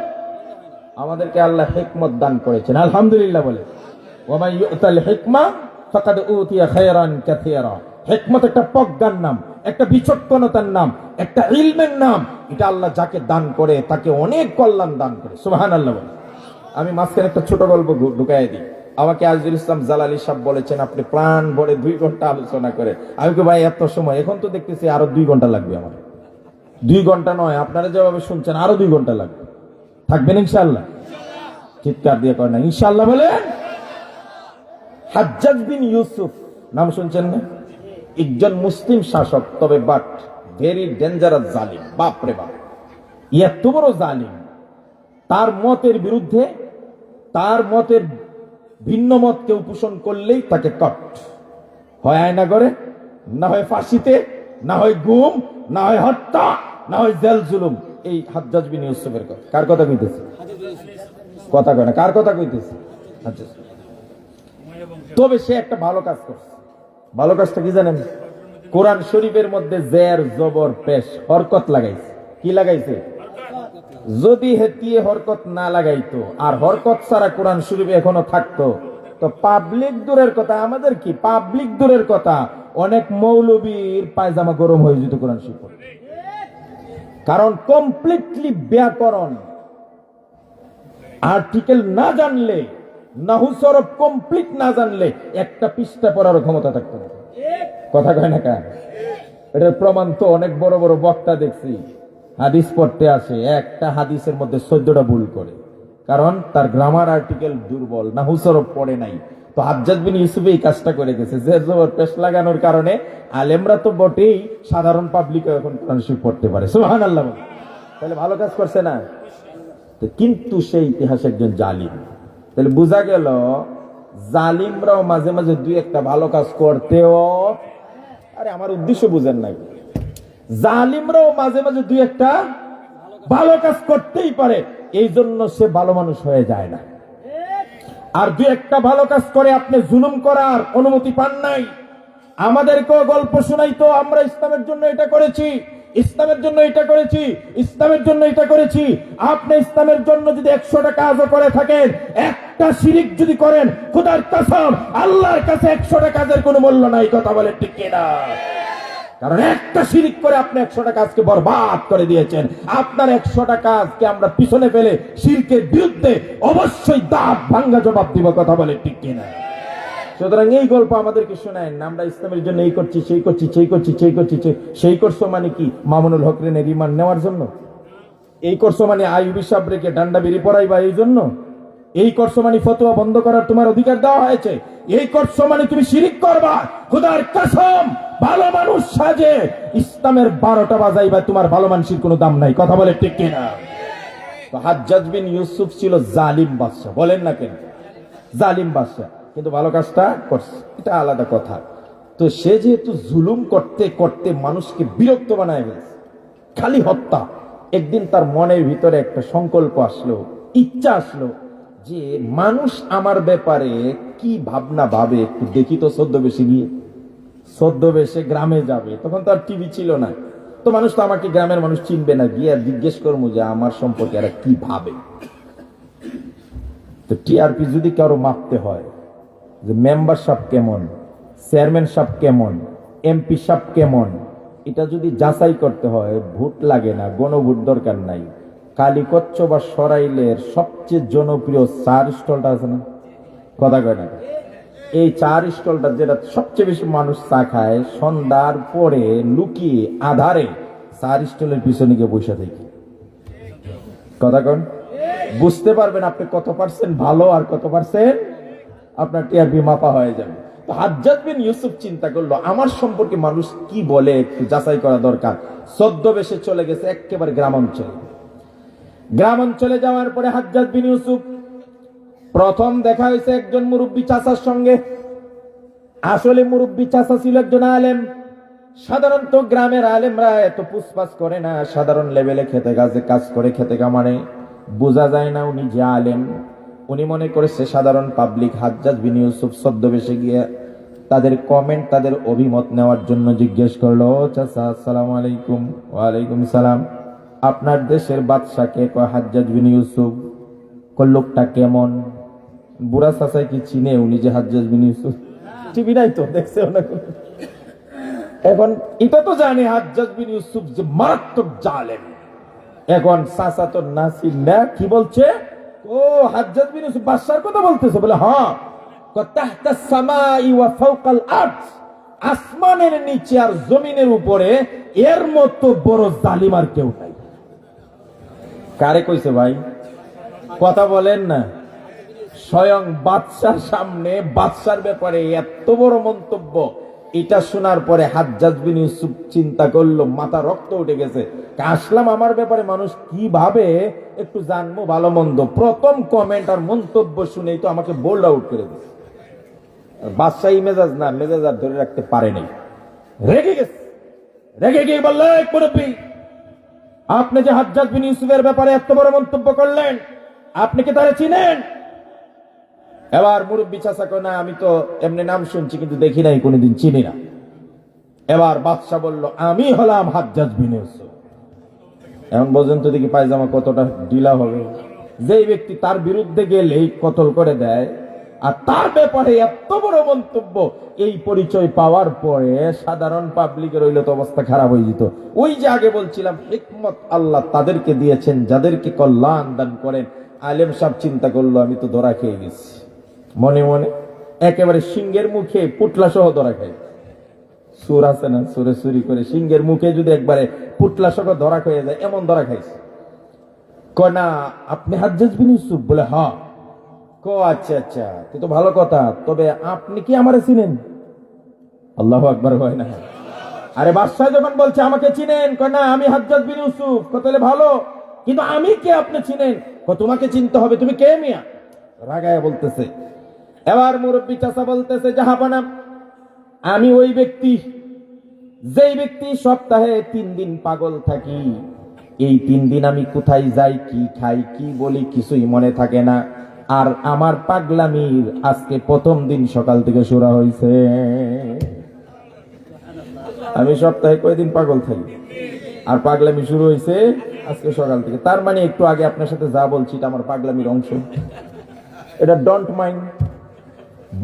আমাদেরকে আল্লাহ হিকমত দান করেছেন, আলহামদুলিল্লাহ বলে। ওয়া মান ইউতাল হিকমা ফাকাদ উতিয়া খায়রান কাসীরা। হিকমত একটা প্রজ্ঞার নাম, একটা বিচক্ষণতার নাম, একটা ইলমের নাম। এটা আল্লাহ যাকে দান করে তাকে অনেক কল্যাণ দান করে। সুবহানাল্লাহ বলে। আমি মাঝখানে একটা ছোট গল্প ঢুকাই দিই। আমাকে আজিজুল ইসলাম জালালী সাহেব বলেছেন আপনি প্রাণ ভরে 2 ঘন্টা আলোচনা করে। আমি কি ভাই এত সময়? এখন তো দেখতেছি আরো 2 ঘন্টা লাগবে আমার। 2 ঘন্টা নয়, আপনারা যেভাবে শুনছেন আরো 2 ঘন্টা লাগবে। থাকবেন ইনশাআল্লাহ? চিৎকার দিয়ে করেন না ইনশাআল্লাহ বলেন। হাজ্জাজ বিন ইউসুফ নাম শুনছেন না? একজন মুসলিম শাসক, তবে বাট ভেরি ডেঞ্জারাস জালিম। বাপ রে বাপ, এত বড় জালিম। তার মতের বিরুদ্ধে, তার মতের ভিন্ন মত কেউ পোষণ করলেই তাকে কট, হয় আয়না করে, না হয় ফাঁসিতে, না হয় গুম, না হয় হত্যা, না হয় জেল জুলুম। এই হাজ্জাজ বিন ইউসুফের কথা। কার কথা কইতেছে? কথা কয় না, কার কথা কইতেছে? হাজ্জাজ। তবে সে একটা ভালো কাজ করছে। ভালো কাজটা কি জানেন? কোরআন শরীফের মধ্যে জের জবর পেশ হরকত লাগাইছে। কি লাগাইছে? যদি হেতিয়ে হরকত না লাগাইতো আর হরকত ছাড়া কোরআন শরীফ এখনো থাকতো, তো পাবলিক দূরের কথা, আমাদের কি পাবলিক দূরের কথা, অনেক মৌলবীর পায়জামা গরম হয়ে যেত কোরআন শরীফ। কারণ কমপ্লিটলি ব্যাকরণ আর্টিকেল না জানলে, নাহু সরফ কমপ্লিট না জানলে একটা পৃষ্ঠা পড়ার ক্ষমতা থাকতো না। কথা কয় না কার? এটার প্রমাণ তো অনেক বড় বড় বক্তা দেখছি, হাদিস পড়তে আসে, একটা হাদিসের মধ্যে 14টা ভুল করে, কারণ তার গ্রামার আর্টিকেল দুর্বল, নাহু সরফ পড়ে নাই। তো হাজ্জাজ বিন ইউসুফ এই কাজটা করে গেছে, যে জবর পেশ লাগানোর কারণে আলেমরা তো বটেই, সাধারণ পাবলিক এখন কোরআন শরীফ পড়তে পারে। সুবহানাল্লাহ। তাহলে ভালো কাজ করছে না? কিন্তু সেই ইতিহাসে একজন জালিম। তাহলে বোঝা গেল জালিমরাও মাঝে মাঝে 2-1টা ভালো কাজ করতেও, আরে আমার উদ্দেশ্য বুঝেন নাই, জালিমরাও মাঝে মাঝে 2-1টা ভালো কাজ করতেই পারে, এই জন্য সে ভালো মানুষ হয়ে যায় না। আর 2-1টা ভালো কাজ করে আপনি জুলুম করার অনুমতি পান নাই। আমাদেরকেও গল্প শোনাইতো, আমরা ইসলামের জন্য এটা করেছি, ইসলামের জন্য এটা করেছি, ইসলামের জন্য এটা করেছি। আপনি ইসলামের জন্য যদি 100টা কাজও করে থাকেন, একটা শিরিক যদি করেন, খোদার কসম আল্লাহর কাছে 100টা কাজের কোনো মূল্য নাই। কথা বলে ঠিক কিনা? কারণ একটা শিরিক করে আপনি 100টা কাজকে বরবাদ করে দিয়েছেন। আপনার 100টা কাজকে আমরা পিছনে ফেলে শিরকের বিরুদ্ধে অবশ্যই দাঁত ভাঙ্গা জবাব দিব। কথা বলে ঠিক কিনা? সুতরাং এই গল্প আমাদেরকে শোনায় না, আমরা ইসলামের জন্য এই করছি, সেই করছি, সেই করছি, সেই করছি, সেই করছো মানে কি? মামুনুল হক রে রিমান্ড নেওয়ার জন্য? এই করছো মানে আইয়ুবী সাহেব রেখে ডান্ডা বেরি পড়াইবা এই জন্য? এই করছো মানে ফতোয়া বন্ধ করার তোমার অধিকার দেওয়া হয়েছে। এই করছো মানে তুমি শিরিক করবা। খোদার কসম, ভালো মানুষ সাজে ইসলামের 12টা বাজাইবা, তোমার ভালো মানুষের কোনো দাম নাই। কথা বলে ঠিক কিনা? তো হাজ্জাজ বিন ইউসুফ ছিল জালিম বাদশা, বলেন না কেন? জালিম বাদশা, কিন্তু ভালো কাজটা করছে, এটা আলাদা কথা। তো সে যেহেতু জুলুম করতে করতে মানুষকে বিরক্ত বানায় ফেলছে, খালি হত্যা। একদিন তার মনের ভিতরে একটা সংকল্প আসলো, ইচ্ছা আসলো যে মানুষ আমার ব্যাপারে কি ভাবনা ভাবে একটু দেখি তো। ছদ্মবেশে গিয়ে, ছদ্মবেশে গ্রামে যাবে, তখন তো আর টিভি ছিল না, তো মানুষ তো আমাকে গ্রামের মানুষ চিনবে না, গিয়ে জিজ্ঞেস করবো যে আমার সম্পর্কে এরা কি ভাবে। তো টিআরপি যদি কারো মাপতে হয়, যে মেম্বার সাহেব কেমন, চেয়ারম্যান সাহেব কেমন, এমপি সাহেব কেমন, এটা যদি যাচাই করতে হয়, ভোট লাগে না, গণভোট দরকার নাই। কালীকচ্ছ বা সরাইলের সবচেয়ে জনপ্রিয় চার স্টলটা আছে না, কথা কয় না, এই চার স্টলটা যেটা সবচেয়ে বেশি মানুষ চা খায়, সন্ধ্যার পরে লুকিয়ে আধারে চার স্টলের পিছনে গিয়ে বসে থেকে, কথা কন, বুঝতে পারবেন আপনি কত পার্সেন্ট ভালো আর কত পার্সেন্ট আপনার টিআরপি মাপা হয়ে যাবে। তো হাজ্জাজ বিন ইউসুফ চিন্তা করলো, আমার সম্পর্কে মানুষ কি বলে একটু যাচাই করা দরকার। ছদ্মবেশে চলে গেছে একেবারে গ্রাম অঞ্চলে। গ্রাম অঞ্চলে যাওয়ার পরে হাজ্জাজ বিন ইউসুফ প্রথম দেখা হয়েছে একজন মুরব্বী চাচার সঙ্গে। আসলে মুরব্বী চাচা ছিল একজন আলেম। সাধারণত গ্রামের আলেমরা এত পুসপাস করে না, সাধারণ লেভেলে খেতে কাজে কাজ করে, খেতে কামানে বোঝা যায় না উনি যে আলেম। উনি মনে করেছে সাধারণ পাবলিক। হাজ্জাজ বিন ইউসুফ ছদ্মবেশে গিয়ে তাদের কমেন্ট, তাদের অভিমত নেওয়ার জন্য জিজ্ঞেস করলো, চাচা আসসালামু আলাইকুম। ওয়ালাইকুম সালাম। আপনার দেশের বাদশাকে? কয় হাজ্জাজ বিন ইউসুফ। কয় লোকটা কেমন? বুড়া চাচাই কি চিনে উনি যে হাজ্জাজ বিন ইউসুফ? টিভি নাই তো, দেখছে না। এখন এটা তো জানে হাজ্জাজ বিন ইউসুফ যে মারাত্মক জালেম। এখন চাচা তো নাসির না, কি বলছে? ও হাজ্জাজ বিন ইউসুফ বাদশার কথা বলতেছে? বলে হ্যাঁ। তাহতাস সামাই ওয়া ফাওকাল আরদ, আসমানের নিচে আর জমিনের উপরে এর মতো বড় জালিম আর কেউ নাই। কারে কইছে ভাই? কথা বলেন না। স্বয়ং বাদশার সামনে বাদশার ব্যাপারে এত বড় মন্তব্য। এটা শোনার পরে হাজ্জাজ বিন ইউসুফ চিন্তা করলো, মাথা রক্ত উঠে গেছে। আসলাম আমার ব্যাপারে মানুষ কি ভাবে একটু জানবো ভালো মন্দ। প্রথম কমেন্ট আর মন্তব্য শুনেই তো আমাকে বোল্ড আউট করে দিচ্ছে। বাদশাহী মেজাজ না, মেজাজ আর ধরে রাখতে পারে নাই, রেগে গেছে। রেগে গিয়ে বললো, এক মুরব্বী, আপনি যে হাজ্জাজ বিন ইউসুফের ব্যাপারে এত বড় মন্তব্য করলেন, আপনি কি তারা চিনেন? এবার মুরব্বী চাচা কয়, না আমি তো এমনি নাম শুনছি কিন্তু দেখি নাই, কোনোদিন চিনি না। এবার বাদশা বলল, আমি হলাম হাজ্জাজ বিন ইউসুফ। এখন পর্যন্ত দেখি পায়জামা কতটা ঢিলা হবে। যেই ব্যক্তি তার বিরুদ্ধে গেলেই কতল করে দেয়, আর তার ব্যাপারে এত বড় মন্তব্য, এই পরিচয় পাওয়ার পরে সাধারণ পাবলিকের হইলে তো অবস্থা খারাপ হয়ে যেত। ওই যে আগে বলছিলাম, হিকমত আল্লাহ তাদেরকে দিয়েছেন যাদেরকে কল্যাণ দান করেন। আলেম সাহেব চিন্তা করলো, আমি তো ধরা খেয়ে গেছি। মনে মনে একেবারে সিংহের মুখে পুটলা সহ ধরা খাই। সুর আছে না, সুরে চুরি করে সিংহের মুখে যদি একবারে পুটলা সহ ধরা খেয়ে যায়, এমন ধরা খাইছে। কয় না আপনি হাজ্জাজ বিন ইউসুফ? বলে হ্যাঁ। আচ্ছা আচ্ছা, তো ভালো কথা, তবে আপনি কি আমারে চিনেন? আল্লাহু আকবার হয় না। আরে বাদশাহ যখন বলছে আমাকে চিনেন, কয় না আমি হাজ্জাজ বিন ইউসুফ। তাহলে ভালো, কিন্তু আমি কে আপনি চিনেন? তোমাকে চিনতে হবে, তুমি কে মিয়া? রাগায় বলতেছে। এবার মুরব্বী চাচা বলতেছে, জাহাপানা, আমি ওই ব্যক্তি যেই ব্যক্তি সপ্তাহে 3 দিন পাগল থাকি। এই 3 দিন আমি কোথায় যাই, কি খাই, কি বলি কিছুই মনে থাকে না। আর আমার পাগলামির আজকে প্রথম দিন সকাল থেকে শুরু হয়েছে। আমি সপ্তাহে কয়দিন পাগল থাকি, আর পাগলামি শুরু হয়েছে আজকে সকাল থেকে। তার মানে একটু আগে আপনার সাথে যা বলছি এটা আমার পাগলামির অংশ, এটা ডোন্ট মাইন্ড।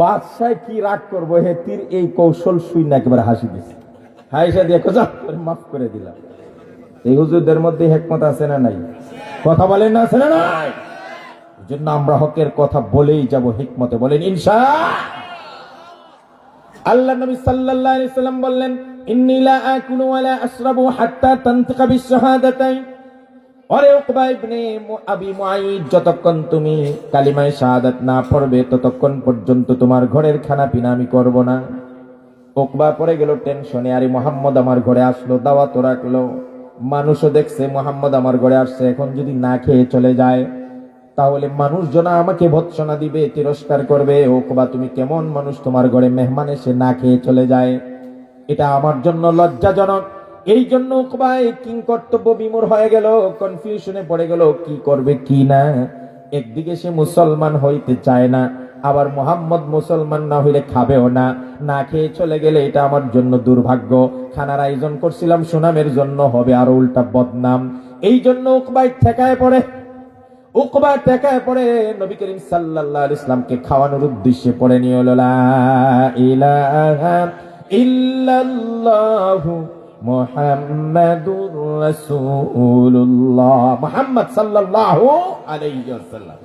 বাদশায় কি রাগ করবো, হে তীর এই কৌশল শুই না একেবারে হাসি দিছে। হাইসা দিয়ে মাফ করে দিলাম। এই হুজুরদের মধ্যে হিকমত আছে না নাই? কথা বলেন না, আছে না নাই? এই জন্য আমরা হকের কথা বলেই যাব, হিকমতে বলেন ইনশাআল্লাহ। আল্লাহ নবী সাল্লাল্লাহু আলাইহি সাল্লাম বললেন, ইন্নী লা আকুলু ওয়া লা আশরাবু হাত্তা তানতিকা বিশ শাহাদাতাইন। আরে উকবা ইবনে আবি মুআইদ, যতক্ষণ তুমি কালিমায়ে শাহাদাত না পড়বে ততক্ষণ পর্যন্ত তোমার ঘরের খানা পিনা আমি করব না। উকবা পড়ে গেল টেনশনে, আরে মুহাম্মদ আমার ঘরে আসলো, দাওয়াত রাখলো, মানুষও দেখছে মুহাম্মদ আমার ঘরে আসছে, এখন যদি না খেয়ে চলে যায় তাহলে মানুষজন আমাকে ভৎসনা দিবে, তিরস্কার করবে। উকবা তুমি কেমন মানুষ, তোমার ঘরে মেহমান এসে না খেয়ে চলে যায়, এটা আমার জন্য লজ্জাজনক। এই জন্য উকবা কিং কর্তব্য বিমূঢ় হয়ে গেল, কনফিউশনে পড়ে গেল কি করবে কি না। একদিকে সে মুসলমান হইতে চায় না, আবার মুহাম্মদ মুসলমান না হইলে খাবেও না, না খেয়ে চলে গেলে এটা আমার জন্য দুর্ভাগ্য। খানার আয়োজন করছিলাম সুনামের জন্য, হবে আরো উল্টা বদনাম। এই জন্য উকবা ঠেকায় পড়ে, উকবা ঠেকায় পড়ে নবী করিম সাল্লাল্লাহু আলাইহি ওয়াসাল্লামকে খাওয়ানোর উদ্দেশ্যে পড়ে নিয়ে হলো লা ইলাহা ইল্লাল্লাহু মুহাম্মাদুর রাসূলুল্লাহ, মুহাম্মদ সাল্লাল্লাহু আলাইহি ওয়াসাল্লাম।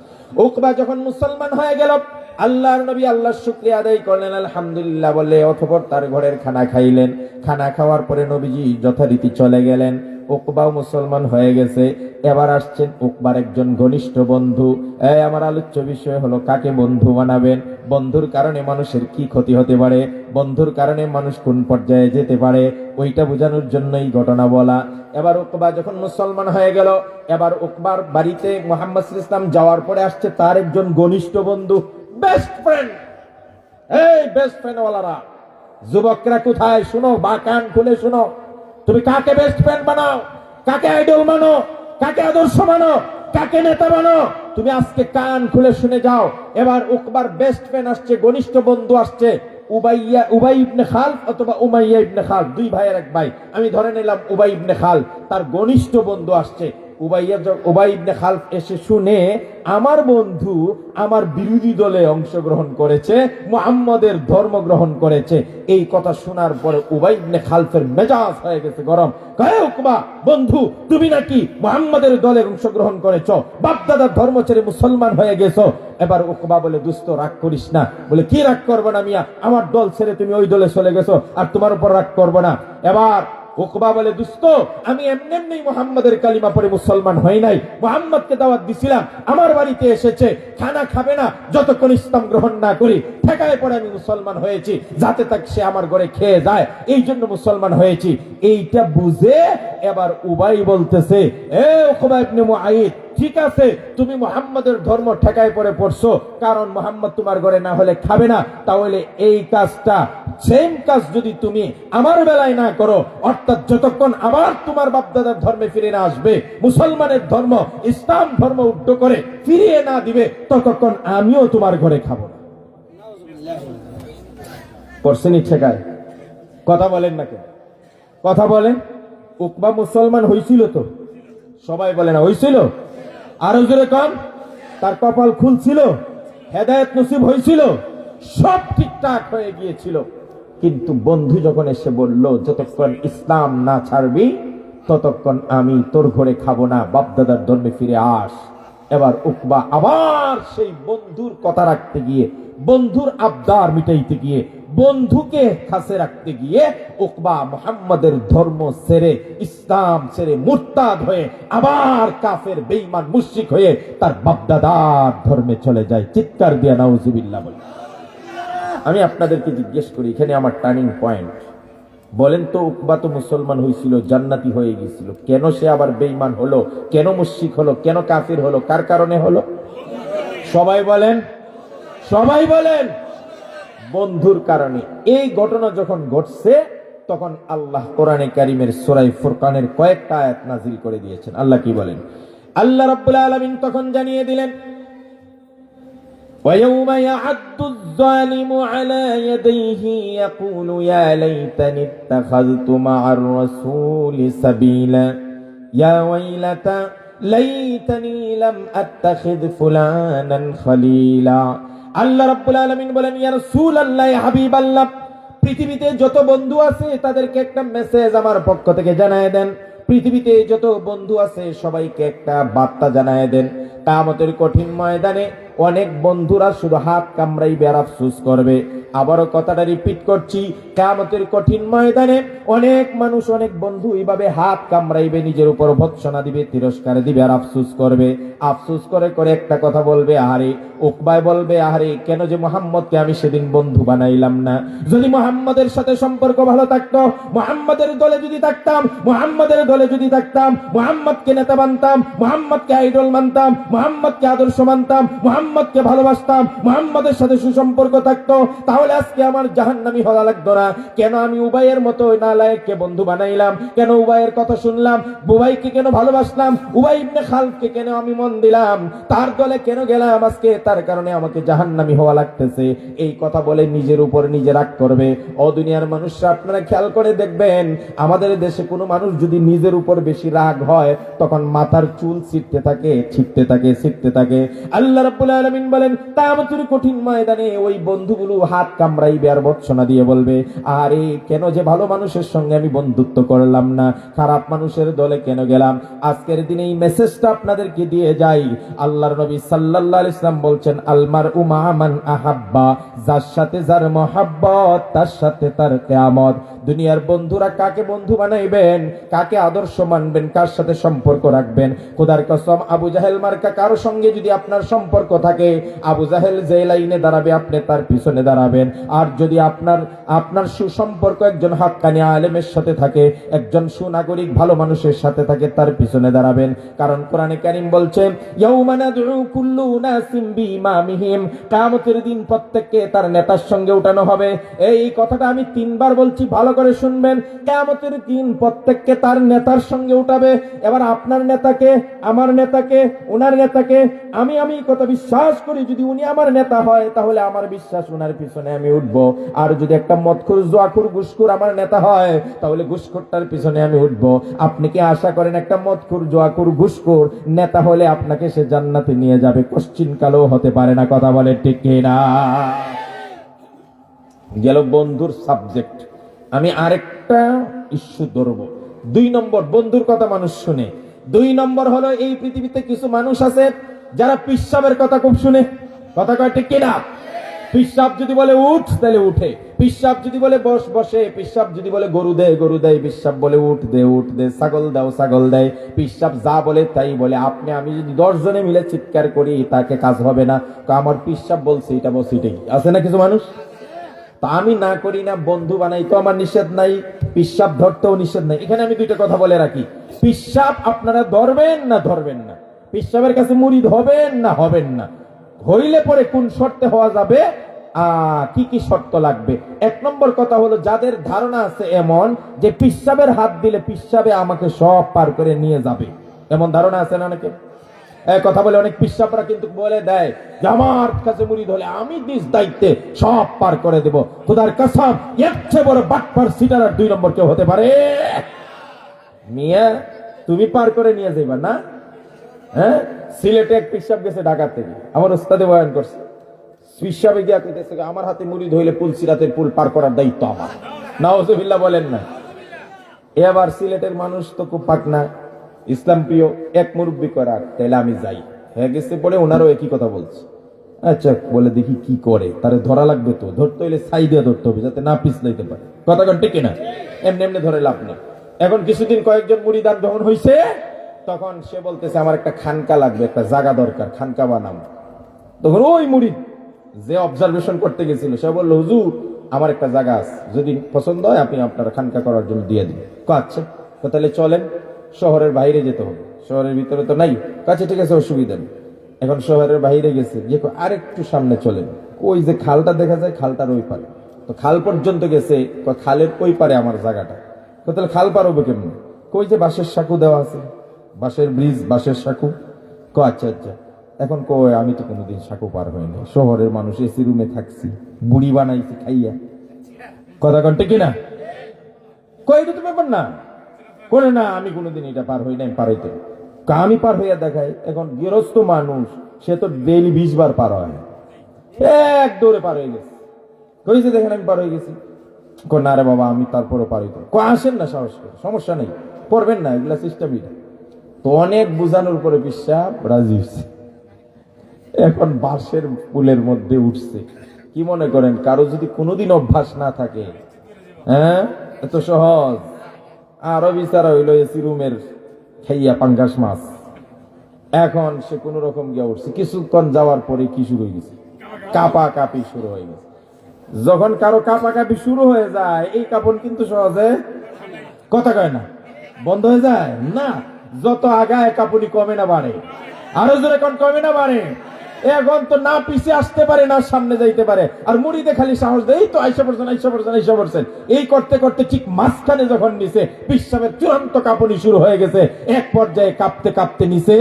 উকবা যখন মুসলমান হয়ে গেল, আল্লাহর নবী আল্লাহর শুকরিয়া আদায় করলেন, আলহামদুলিল্লাহ বলে, অতঃপর তার ঘরের খানা খাইলেন। খানা খাওয়ার পরে নবীজি যথারীতি চলে গেলেন। উকবাও মুসলমান হয়ে গেছে। এবার আসছেন উকবার একজন ঘনিষ্ঠ বন্ধু। আমার আলোচ্য বিষয় হলো কাকে বন্ধু বানাবেন, বন্ধুর কারণে মানুষের কি ক্ষতি হতে পারে, বন্ধুর কারণে মানুষ কোন পর্যায়ে যেতে পারে, ওইটা বোঝানোর জন্য এই ঘটনা বলা। এবার উকবা যখন মুসলমান হয়ে গেল, এবার উকবার বাড়িতে মুহাম্মদ সাল্লাল্লাহু আলাইহি ওয়াসাল্লাম যাওয়ার পরে আসছে তার একজন ঘনিষ্ঠ বন্ধু, বেস্ট ফ্রেন্ড। এই বেস্ট ফ্রেন্ড ওয়ালারা, যুবকরা কোথায় শুনো, বা কান খুলে শুনো, তুমি কাকে বেস্ট ফ্রেন্ড বানাও, কাকে আইডল মানো, কাকে আদর্শ মানো, কাকে নেতা বানো, তুমি আজকে কান খুলে শুনে যাও। এবার উকবার বেস্ট ফ্রেন্ড আসছে, ঘনিষ্ঠ বন্ধু আসছে, উবাই ইবনে খালফ অথবা উমাইয়া ইবনে খালফ, দুই ভাইয়ের এক ভাই, আমি ধরে নিলাম উবাই ইবনে খালফ, তার ঘনিষ্ঠ বন্ধু আসছে। উবাই ইবনে খালফ এসে শুনে আমার বন্ধু আমার বিরোধী দলে অংশগ্রহণ করেছে, মুহাম্মদের ধর্ম গ্রহণ করেছে। এই কথা শোনার পরে উবাই ইবনে খালফের মেজাজ হয়ে গেছে গরম। কয় উকবা, বন্ধু তুমি নাকি মুহাম্মদের দলে অংশগ্রহণ করেছো, বাপদাদার ধর্ম ছেড়ে মুসলমান হয়ে গেছো। এবার উকবা বলে, দোস্ত রাগ করিস না। বলে, কি রাগ করবো না মিয়া, আমার দল ছেড়ে তুমি ওই দলে চলে গেছো, আর তোমার উপর রাগ করবো না। এবার উকবা বলে, দোস্ত আমি এমনি এমনি মুহাম্মদের কালিমা পড়ে মুসলমান হই নাই, মুহাম্মদকে দাওয়াত দিছিলাম, আমার বাড়িতে এসেছে, খানা খাবে না যতক্ষণ ইসলাম গ্রহণ না করি, ঠেকায় পড়ে আমি মুসলমান হয়েছি, যাতে তাক সে আমার ঘরে খেয়ে যায়, এই জন্য মুসলমান হয়েছি। এইটা বুঝে এবার উবাই বলতেছে, এ উকবা ইবনে মুআইদ, ঠিক আছে তুমি মুহাম্মদের ধর্ম ঠেকায় পড়ে পড়ছো, কারণ মুহাম্মদ তোমার ঘরে না হলে খাবে না, তাহলে এই কাজটা সেম কাজ যদি তুমি আমার বেলায় না করো, অর্থাৎ যতক্ষণ আবার তোমার বাপদাদার ধর্মে ফিরে না আসবে, মুসলমানের ধর্ম ইসলাম ধর্ম উদ্ধ করে ফিরিয়ে না দিবে, ততক্ষণ আমিও তোমার ঘরে খাবো না। পড়ছেনি ঠেকায়? কথা বলেন না কেন? কথা বলেন। উকবা মুসলমান হয়েছিল তো? সবাই বলে না হয়েছিল? আরো জোরে কম। তার কপাল খুলছিল, হেদায়েত নসিব হয়েছিল, সব ঠিকঠাক হয়ে গিয়েছিল। কিন্তু বন্ধু যখন এসে বলল, যতক্ষণ ইসলাম না ছাড়বি ততক্ষণ আমি তোর ঘরে খাবো না, বাপদাদার ধর্মে ফিরে আস। এবার উকবা আবার সেই বন্ধুর কথা রাখতে গিয়ে, বন্ধুর আবদার মিটাইতে গিয়ে, বন্ধুকে কাছে রাখতে গিয়ে উকবা মুহাম্মদের ধর্ম ছেড়ে, ইসলাম ছেড়ে মুরতাদ হয়ে আবার কাফের বেঈমান মুশরিক হয়ে তার বাপদাদার ধর্মে চলে যায়। চিৎকার দিয়া নাউজুবিল্লাহ বলে। আমি আপনাদেরকে জিজ্ঞেস করি, এখানে আমার টার্নিং পয়েন্ট, বলেন তো উকবা তো মুসলমান হয়েছিল, জান্নাতি হয়ে গিয়েছিল, কেন সে আবার বেঈমান হলো, কেন মুশরিক হলো, কেন কাফির হলো, কার কারণে হলো? সবাই বলেন, সবাই বলেন, বন্ধুর কারণে। এই ঘটনা যখন ঘটছে তখন আল্লাহ কোরআনে কারীমের সূরা ফুরকানের কয়েকটা আয়াত নাযিল করে দিয়েছেন। আল্লাহ কি বলেন? আল্লাহ রাব্বুল আলামিন তখন জানিয়ে দিলেন, وَيَوْمَ يَعَضُّ الظَّالِمُ عَلَى يَدَيْهِ يَقُولُ يَا لَيْتَنِي اتَّخَذْتُ مَعَ الرَّسُولِ سَبِيلًا يَا وَيْلَتَى لَيْتَنِي لَمْ أَتَّخِذْ فُلَانًا خَلِيلًا। আল্লাহ রাব্বুল আলামিন বলেন, ইয়া রাসূলুল্লাহ, ইয়া হাবিবাল্লাহ, পৃথিবীতে যত বন্ধু আছে তাদেরকে একটা মেসেজ আমার পক্ষ থেকে জানায় দেন। পৃথিবীতে যত বন্ধু আছে সবাইকে একটা বার্তা জানায় দেন, কিয়ামতের কঠিন ময়দানে অনেক বন্ধুরা শুধু হাত কামড়াইবে আর আফসোস করবে। আবারও কথাটা রিপিট করছি, কিয়ামতের কঠিন ময়দানে অনেক মানুষ, অনেক বন্ধু এইভাবে হাত কামড়াইবে, নিজের উপর ভৎসনা দিবে, তিরস্কার দিবে আর আফসোস করবে। আফসোস করে করে একটা কথা বলবে, আহারে উকবায় বলবে, আহারে কেন যে মুহাম্মদকে আমি সেদিন বন্ধু বানাইলাম না। যদি মুহাম্মদের সাথে সম্পর্ক ভালো থাকতো, মুহাম্মদের দলে যদি থাকতাম, মুহাম্মদের দলে যদি থাকতাম, মুহাম্মদকে নেতা মানতাম, মুহাম্মদকে আইডল মানতাম, মুহাম্মদকে আদর্শ মানতাম, মুহাম্মদকে ভালোবাসতাম, মুহাম্মদের সাথে সুসম্পর্ক থাকতো, তাহলে আজকে আমার জাহান্নামী হওয়া লাগতো না। কেন আমি উবাইয়ের মতো নালায়েককে বন্ধু বানাইলাম? কেন উবাইয়ের কথা শুনলাম? উবাইকে কেন ভালোবাসলাম? উবাই ইবনে খালদকে কেন আমি মন দিলাম? তার দলে কেন গেলাম? আজকে তার কারণে আমাকে জাহান্নামী হওয়া লাগতেছে। এই কথা বলে নিজের উপর নিজে রাগ করবে। ও দুনিয়ার মানুষরা, আপনারা খেয়াল করে দেখবেন, আমাদের দেশে কোনো মানুষ যদি নিজের উপর বেশি রাগ হয়, তখন মাথার চুল ছিটতে থাকে, ছিটতে থাকে, ছিটতে থাকে। আল্লাহ রাব্বুল আলামিন বলেন, কিয়ামতের কঠিন ময়দানে ওই বন্ধুগুলো হাত কামড়াইবে আর ভৎসনা দিয়ে বলবে, আরে কেন যে ভালো মানুষের সঙ্গে আমি বন্ধুত্ব করলাম না, খারাপ মানুষের দলে কেন গেলাম। আজকের দিনে এই মেসেজটা আপনাদেরকে দিয়ে যাই। আল্লাহর নবী সাল্লাল্লাহু আলাইহি ওয়াসাল্লাম বলছেন, আলমার উমা মান আহাব্বা, যার সাথে যার মহব্বত তার সাথে তার কিয়ামত। দুনিয়ার বন্ধুরা কাকে বন্ধু বানাইবেন, কাকে আদর্শ মানবেন, কার সাথে সম্পর্ক রাখবেন? খোদার কসম, আবু জাহেল মার্কা কারো সঙ্গে যদি আপনার সম্পর্ক থাকে, আবু জাহেল যে লাইনে দাঁড়াবে আপনি তার পিছনে দাঁড়াবেন। আর যদি আপনার সুসম্পর্ক একজন হাক্কানি আলেমের সাথে থাকে, একজন সুনাগরিক ভালো মানুষের সাথে থাকে, তার পিছনে দাঁড়াবেন। কারণ কোরআনে কারীম বলছে, ইয়াউমা নাদউ কুল্লু নাসিম বিইমামিহিম, কিয়ামতের দিন প্রত্যেককে তার নেতার সঙ্গে উঠানো হবে। এই কথাটা আমি 3 বার বলছি, ভালো করে শুনবেন। কিয়ামতের দিন প্রত্যেককে তার নেতার সঙ্গে উঠাবে। এবার আপনার নেতাকে, আমার নেতাকে, ওনার নেতাকে, আমি কথা বিশ্বাস করি, যদি উনি আমার নেতা হয় তাহলে আমার বিশ্বাস ওনার পিছনে আমি উঠবো। আর যদি একটা মদখোর, জুয়াখোর, ঘুষখোর আমার নেতা হয়, তাহলে ঘুষখোরটার পিছনে আমি উঠবো। আপনি কি আশা করেন একটা মদখোর, জুয়াখোর, ঘুষখোর নেতা হলে আপনাকে সে জান্নাতে নিয়ে যাবে? কোশ্চিন কালেও হতে পারে না। কথা বলে ঠিক কিনা? গেল বন্ধুর সাবজেক্ট। আমি আরেকটা ইস্যু ধরবো। 2 নম্বর, বন্ধুর কথা মানুষ শুনে। 2 নম্বর হলো, এই পৃথিবীতে কিছু মানুষ আছে যারা পিশাবের কথা খুব শুনে। কথা কয় ঠিক কিনা? পিশাব যদি বলে উঠ, তাহলে উঠে। পিশাব যদি বলে বস, বসে। পিশাব যদি বলে গরু দেয়, গরু দেয়। পিশাব বলে উঠ দে, উঠ দে। ছাগল দাও, ছাগল দেয়। পিশাব যা বলে তাই বলে। আমি যদি 10 জনে মিলে চিৎকার করি, তাকে কাজ হবে না। আমার পিশাব বলছে এটা, বলছে এটাই। আছে না কিছু মানুষ? তা আমি না করি না, বন্ধু বানাই তো আমার নিষেধ নাই, পিশাব ধরতেও নিষেধ নাই। এখানে আমি 2টা কথা বলে রাখি। পিশাব আপনারা ধরবেন না ধরবেন না, পিশাবের কাছে মুরিদ হবেন না হবেন না, হইলে পরে কোন শর্তে হওয়া যাবে, কি কি শর্ত লাগবে। 1 নম্বর কথা হলো, যাদের ধারণা আছে এমন যে পিশাবের হাত দিলে পিশাবে আমাকে সব পার করে নিয়ে যাবে, এমন ধারণা আছে না অনেকে? কথা বলে অনেক পিশাবরা কিন্তু বলে দেয় যে আমার কাছে মুরিদ হলে আমি নিজ দায়িত্বে সব পার করে দেব। খোদার কসম, এর চেয়ে বড় বাটপার সিটার আর 2 নম্বর কেউ হতে পারে? মিয়া তুমি পার করে নিয়ে যাইবা না? সিলেটে এক পিশাব গেছে ঢাকা থেকে, আমার ওস্তাদে বয়ান করছে। পিশাবে গিয়া কইতেছে, আমার হাতে মুরিদ হইলে পুল সিরাতের পুল পার করার দায়িত্ব আমার। নাউজুবিল্লাহ বলেন না। এবার সিলেটের মানুষ তো খুব পাকনা, ইসলাম প্রিয়। এক মুরব্বি করার, তাইলে আমি যাই। হয়ে গেছে পরে ওনারও একই কথা বলছে। আচ্ছা বলে দেখি কি করে, তারে ধরা লাগবে তো, ধরতে হইলে ছাই দিয়ে ধরতে হবে যাতে না পিছলাইতে পারে। কথা কন ঠিক কিনা? এমনি এমনি ধরে লাভ নেই। এখন কিছুদিন কয়েকজন মুরিদান যখন হইছে, তখন সে বলতেছে আমার একটা খানকা লাগবে, একটা জায়গা দরকার, খানকা বানাবো। তখন ওই মুরিদ যে অবজারভেশন করতে গেছিল সে বললো, হুজুর আমার একটা জায়গা আছে, যদি পছন্দ হয় আপনি আপনার খানকা করার জন্য দিয়ে দিন। আচ্ছা তাহলে চলেন, শহরের বাইরে যেতে হবে, শহরের ভিতরে তো নাই। কাছে ঠিক আছে, অসুবিধা নেই। এখন শহরের বাইরে গেছে, যে আরেকটু সামনে চলেন, ওই যে খালটা দেখা যায়, খালটার ওই পারে। তো খাল পর্যন্ত গেছে, খালের ওই পারে আমার জায়গাটা। তাহলে খাল পার হবে কেমন? কই যে বাঁশের সাঁকু দেওয়া আছে, বাঁশের ব্রিজ, বাঁশের সাঁকু। আচ্ছা আচ্ছা। এখন কই আমি তো কোনোদিন সাঁকু পার হইনি, শহরের মানুষ, এসি রুমে থাকছি, বুড়ি বানাইছি খাইয়া। কথা কন ঠিক কিনা? কই এটা তো ব্যাপার না, করে না আমি কোনোদিন এটা পার হই না, আমি পার হইতে। আমি পার হইয়া দেখাই। এখন গৃহস্থ মানুষ, সে তো ডেইলি 20 বার পার হয়, এক দৌড়ে পার হয়ে গেছে। কইছে দেখেন আমি পার হয়ে গেছি। না রে বাবা, আমি তারপরও পার হইতে। আসেন না, সাহস করে, সমস্যা নেই, করবেন না, এগুলা সিস্টেমই না। তো অনেক বুঝানোর পরে পিশাব রাজি হয়েছে। এখন বাঁশের পুলের মধ্যে উঠছে। কি মনে করেন কারো যদি কোনোদিন অভ্যাস না থাকে, হ্যাঁ এত সহজ? আরো বিচারা হইলো এসি রুমের খাইয়া পাঙ্গাস মাছ। এখন সে কোন রকম গিয়া উঠছে, কিছুক্ষণ যাওয়ার পরে কি শুরু হয়ে গেছে? কাপা কাপি শুরু হয়ে গেছে। যখন কারো কাপা কাপি শুরু হয়ে যায়, এই কাপড় কিন্তু সহজে কথা কয় না, বন্ধ হয়ে যায় না। যত আগায় কাপুনি কমে না বাড়ে, আরো জোরে কোন কমে না বাড়ে। এখন তো না পিছিয়ে আসতে পারে না সামনে যাইতে পারে, আর মুড়িতে খালি সাহস দেয়, এই তো আইসা পড়ছেন আইসা পড়ছেন আইসা পড়ছেন। এই করতে করতে ঠিক মাঝখানে যখন নিচে পিসাবের চূড়ান্ত কাঁপুনি শুরু হয়ে গেছে, এক পর্যায়ে কাঁপতে কাঁপতে নিচে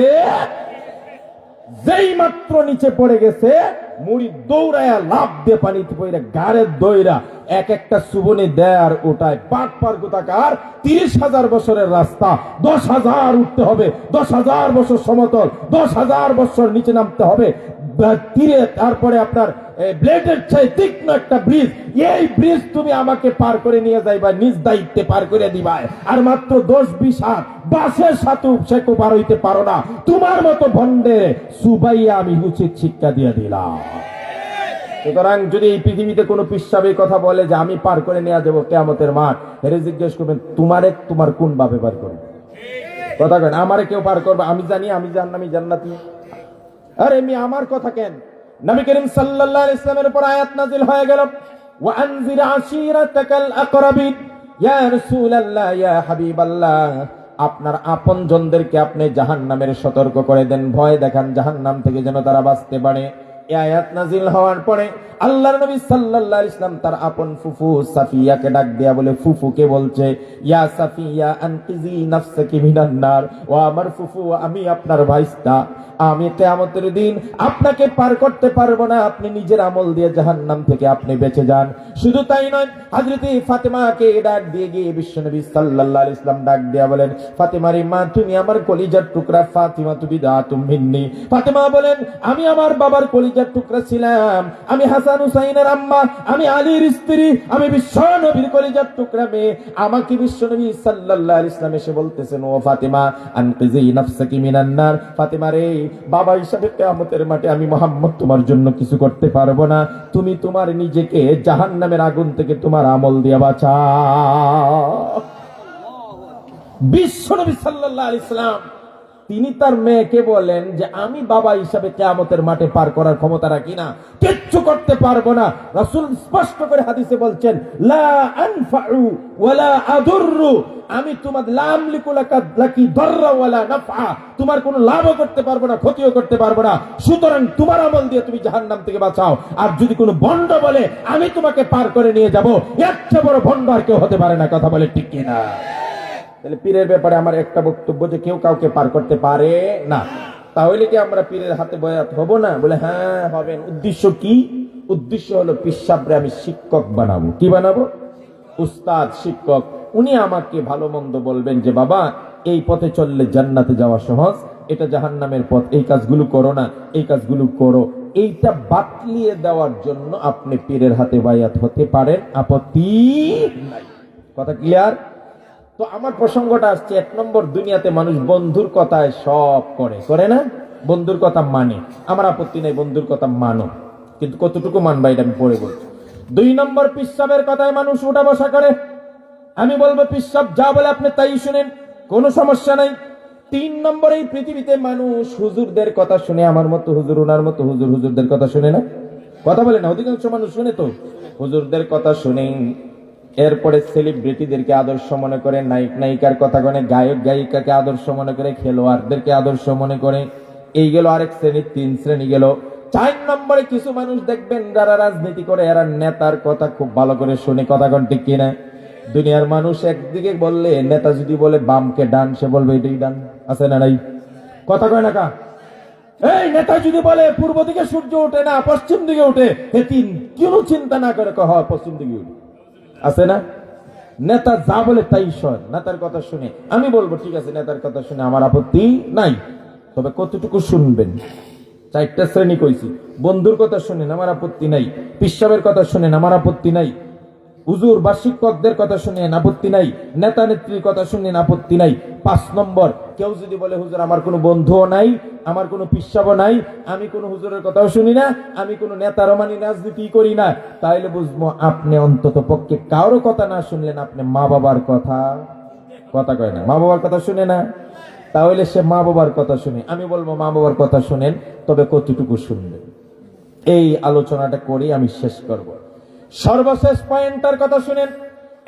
যেই মাত্র নিচে পড়ে গেছে, মুড়ি দৌড়ায়া লাভ দিয়ে পানিতে পড়ে গাড়ের দইরা এক একটা সুবনি দেয়ার ওটায় পাট পার গোটাকার 30,000 বছরের রাস্তা, 10,000 উঠতে হবে, 10,000 বছর সমতল, 10,000 বছর নিচে নামতে হবে তীরে, তারপরে আপনার ব্লেডের চাই তীক্ষ্ণ একটা ব্রিজ। এই ব্রিজ তুমি আমাকে পার করে নিয়ে যাইবা, নিজ দায়িত্বে পার করে দিবা। আর মাত্র 10-20 হাত বাসের সাথে সেকো পার হইতে পারো না, তোমার মতো ভন্ডে সুবাইয়া আমি উচিত শিক্ষা দিয়ে দিলাম। সুতরাং যদি এই পৃথিবীতে কোনো পিসাবের কথা বলে যে আমি পার করে নিয়ে যাবো কিয়ামতের মাঠ, হেরে জিজ্ঞেস করবেন তোমার কোন ভাবে পার করবে? কথা কেন আমারে কেউ পার করবে? আমি জানি আমি জান্নামি জান্নাতি। আরে আমি আমার কথা কেন? নবী করিম সাল্লাল্লাহু আলাইহি ওয়াসাল্লামের উপর আয়াত নাযিল হয়ে গেল, ওয়া আনজির আশিরাতাকাল আকরাবিন। ইয়া রাসূলুল্লাহ, ইয়া হাবিবাল্লাহ, আপনার আপনজনদেরকে আপনি জাহান্নামের সতর্ক করে দেন, ভয় দেখান জাহান্নাম থেকে যেন তারা বাঁচতে পারে। এই আয়াত নাযিল হওয়ার পরে আল্লাহর নবী সাল্লাল্লাহু আলাইহি ওয়াসাল্লাম তার আপন ফুফু সাফিয়াকে ডাক দিয়া বলে, ফুফুকে বলছে, ইয়া সাফিয়া আনকিজি নাফসাকি মিনান নার। ও আমার ফুফু, আমি আপনার ভাইস্তা, আমি কিয়ামতের দিন আপনাকে পার করতে পারবো না, আপনি নিজের আমল দিয়ে জাহান্নাম থেকে আপনি বেঁচে যান। শুধু তাই নয়, হযরত ফাতেমাকে ডাক দিয়ে গিয়ে বিশ্বনবী সাল্লাল্লাহু আলাইহি ওয়াসাল্লাম ডাক দিয়া বলেন, ফাতেমারে মা, তুমি আমার কলিজার টুকরা, ফাতিমা তুমি বিদাতুম মিন্নি। ফাতেমা বলেন, আমি আমার বাবার কলিজার টুকরা ছিলাম, আমি হাসান হুসাইনের আম্মা, আমি আলীর স্ত্রী, আমি বিশ্বনবীর কলিজার টুকরা মেয়ে। আমাকে বিশ্বনবী সাল্লাল্লাহু আলাইহি ওয়াসাল্লাম এসে বলতেছেন, ও ফাতেমা আনকিজি নাফসাকি মিনান নার। ফাতেমা রে, বাবা হিসাবে কিয়ামতের মাঠে আমি মুহাম্মদ তোমার জন্য কিছু করতে পারবো না, তুমি তোমার নিজেকে জাহান্নামের আগুন থেকে তোমার আমল দিয়ে বাঁচাও। বিশ্বনবী সাল্লাল্লাহু আলাইহি ওয়াসাল্লাম তিনি তার মেয়েকে বলেন যে আমি বাবা হিসাবে কিয়ামতের মাঠে পার করার ক্ষমতা রাখি না, কিচ্ছু করতে পারবো না। রাসূল স্পষ্ট করে হাদিসে বলছেন, লা আনফাউ ওয়ালা আদুররু, আমি তোমার লাম লিকুলাকি দাররা ওয়ালা নাফআ, তোমার কোনো লাভও করতে পারবো না, ক্ষতিও করতে পারবো না। সুতরাং তোমার আমল দিয়ে তুমি জাহান্নাম থেকে বাঁচাও। আর যদি কোনো ভণ্ড বলে আমি তোমাকে পার করে নিয়ে যাব, এর চেয়ে বড় ভণ্ড আর কেউ হতে পারে না। কথা বলে ঠিক কিনা? তাহলে পীরের ব্যাপারে আমার একটা বক্তব্য, যে কেউ কাউকে পার করতে পারে না। তাহলে কি আমরা পীরের হাতে বয়াত হব না? বলে হ্যাঁ হবেন। উদ্দেশ্য কি? উদ্দেশ্য হলো পিসাবরে আমি শিক্ষক বানাবো। কি বানাবো? উস্তাদ, শিক্ষক। উনি আমাকে ভালো মন্দ বলবেন যে বাবা এই পথে চললে জান্নাতে যাওয়া সহজ, এটা জাহান্নামের পথ, এই কাজগুলো করো না, এই কাজগুলো করো। এইটা বাতলিয়ে দেওয়ার জন্য আপনি পীরের হাতে বায়াত হতে পারেন, আপত্তি নাই। কথা ক্লিয়ার? তো আমার প্রসঙ্গটা আসছে, 1 নম্বর, দুনিয়াতে মানুষ বন্ধুর কথায় সব করে না, বন্ধুর কথা মানে। আমার আপত্তি নেই, বন্ধুর কথা মানো, কিন্তু কতটুকু মানবা এটা আমি পরে বলছি। 2 নম্বর, পিসাবের কথায় মানুষ উঠা বসা করে। আমি বলবো পিসাব যা বলে আপনি তাই শুনেন, কোনো সমস্যা নাই। 3 নম্বর, এই পৃথিবীতে মানুষ হুজুরদের কথা শুনে, আমার মতো হুজুর, ওনার মতো হুজুর, হুজুরদের কথা শুনে না। কথা বলে না, অধিকাংশ মানুষ শুনে তো, হুজুরদের কথা শুনে। এরপরে সেলিব্রিটিদেরকে আদর্শ মনে করে, নায়ক নায়িকার কথা গনে, গায়ক গায়িকাকে আদর্শ মনে করে, খেলোয়াড়দেরকে আদর্শ মনে করে। এই গেল আরেক শ্রেণী, 3 শ্রেণী গেল। 4 নম্বরে কিছু মানুষ দেখবেন যারা রাজনীতি করে, এরা নেতার কথা খুব ভালো করে শুনে। কথা কোন ঠিক কিনা? দুনিয়ার মানুষ একদিকে বললে, নেতা যদি বলে বামকে ডান, সে বলবে এটাই ডান। আছে না নাই? কথা কয় না কা? এই নেতা যদি বলে পূর্ব দিকে সূর্য ওঠে না, পশ্চিম দিকে ওঠে, এ তিন কোনো চিন্তা না করে কহ পশ্চিম দিকে উঠে। আছে না? নেতা যা বলে তাই শোন, নেতার কথা শুনে। আমি বলবো ঠিক আছে, নেতার কথা শুনে আমার আপত্তি নাই, তবে কতটুকু শুনবেন? 4টা শ্রেণী কইছি। বন্ধুর কথা শুনেন, আমার আপত্তি নাই। পিসাবের কথা শুনেন, আমার আপত্তি নাই। হুজুর বা শিক্ষকদের কথা শুনেন, আপত্তি নাই। নেতা নেত্রীর কথা শুনেন, আপত্তি নাই। 5 নম্বর, কেউ যদি বলে হুজুর আমার কোনো বন্ধুও নাই, আমার কোনো পিসাব নাই, আমি কোনো হুজুরের কথাও শুনি না, আমি কোনো নেতারও মানি, রাজনীতি করি না, তাইলে বুঝবো আপনি অন্তত পক্ষে কারো কথা না শুনলেন, আপনি মা বাবার কথা কয় না, মা বাবার কথা শুনে না। তাহলে সে মা বাবার কথা শুনে, আমি বলবো মা বাবার কথা শুনেন, তবে কতটুকু শুনবেন। এই আলোচনাটা করে আমি শেষ করব। সর্বশেষ পয়েন্টার কথা শুনেন।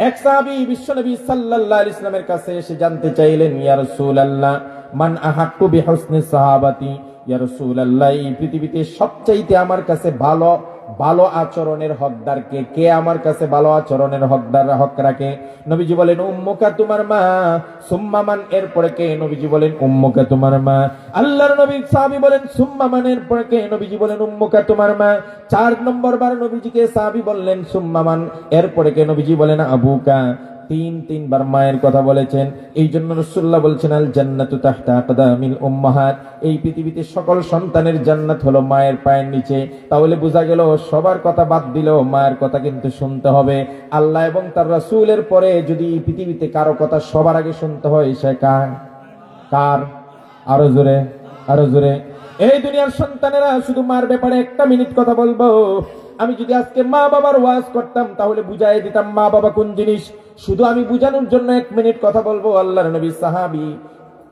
এক সাহাবী বিশ্বনবী সাল্লাল্লাহু আলাইহি ওয়াসাল্লামের কাছে এসে জানতে চাইলেন, ইয়া রাসূলুল্লাহ মান আহাক্কু বিহুসনি সাহাবাতি, ইয়া রাসূলুল্লাহ এই পৃথিবীতে সবচাইতে আমার কাছে ভালো আচরণের হকদার কে? কে আমার কাছে ভালো আচরণের হক রাখে? নবীজি বলেন উম্মুকা, তোমার মা। সুম্মা মান, এরপরে কে? নবীজি বলেন উম্মুকা, তোমার মা। আল্লাহর নবী সাহাবী বলেন সুম্মা মান, এরপরে কে? নবীজি বলেন উম্মুকা, তোমার মা। 4 নম্বর বার নবীজিকে সাহাবী বললেন সুম্মা মান, এরপরে কে? নবীজি বলেন আবুকা। তিনবার মায়ের কথা বলেছেন। এই জন্য রাসূলুল্লাহ বলছেন আল জান্নাতু তাহতা আকদামিল উম্মাহাত, এই পৃথিবীতে সকল সন্তানের জান্নাত হলো মায়ের পায়ের নিচে। তাহলে বোঝা গেল সবার কথা বাদ দিলেও মায়ের কথা কিন্তু শুনতে হবে। আল্লাহ এবং তার রাসূলের পরে যদি এই পৃথিবীতে কারো কথা সবার আগে শুনতে হয়, সে কার? আরো জোরে। এই দুনিয়ার সন্তানেরা শুধু মার ব্যাপারে 1 মিনিট কথা বলবো। আমি যদি আজকে মা বাবার ওয়াজ করতাম তাহলে বুঝাই দিতাম মা বাবা কোন জিনিস। শুধু আমি বুঝানোর জন্য 1 মিনিট কথা বলবো। আল্লাহর নবী সাহাবী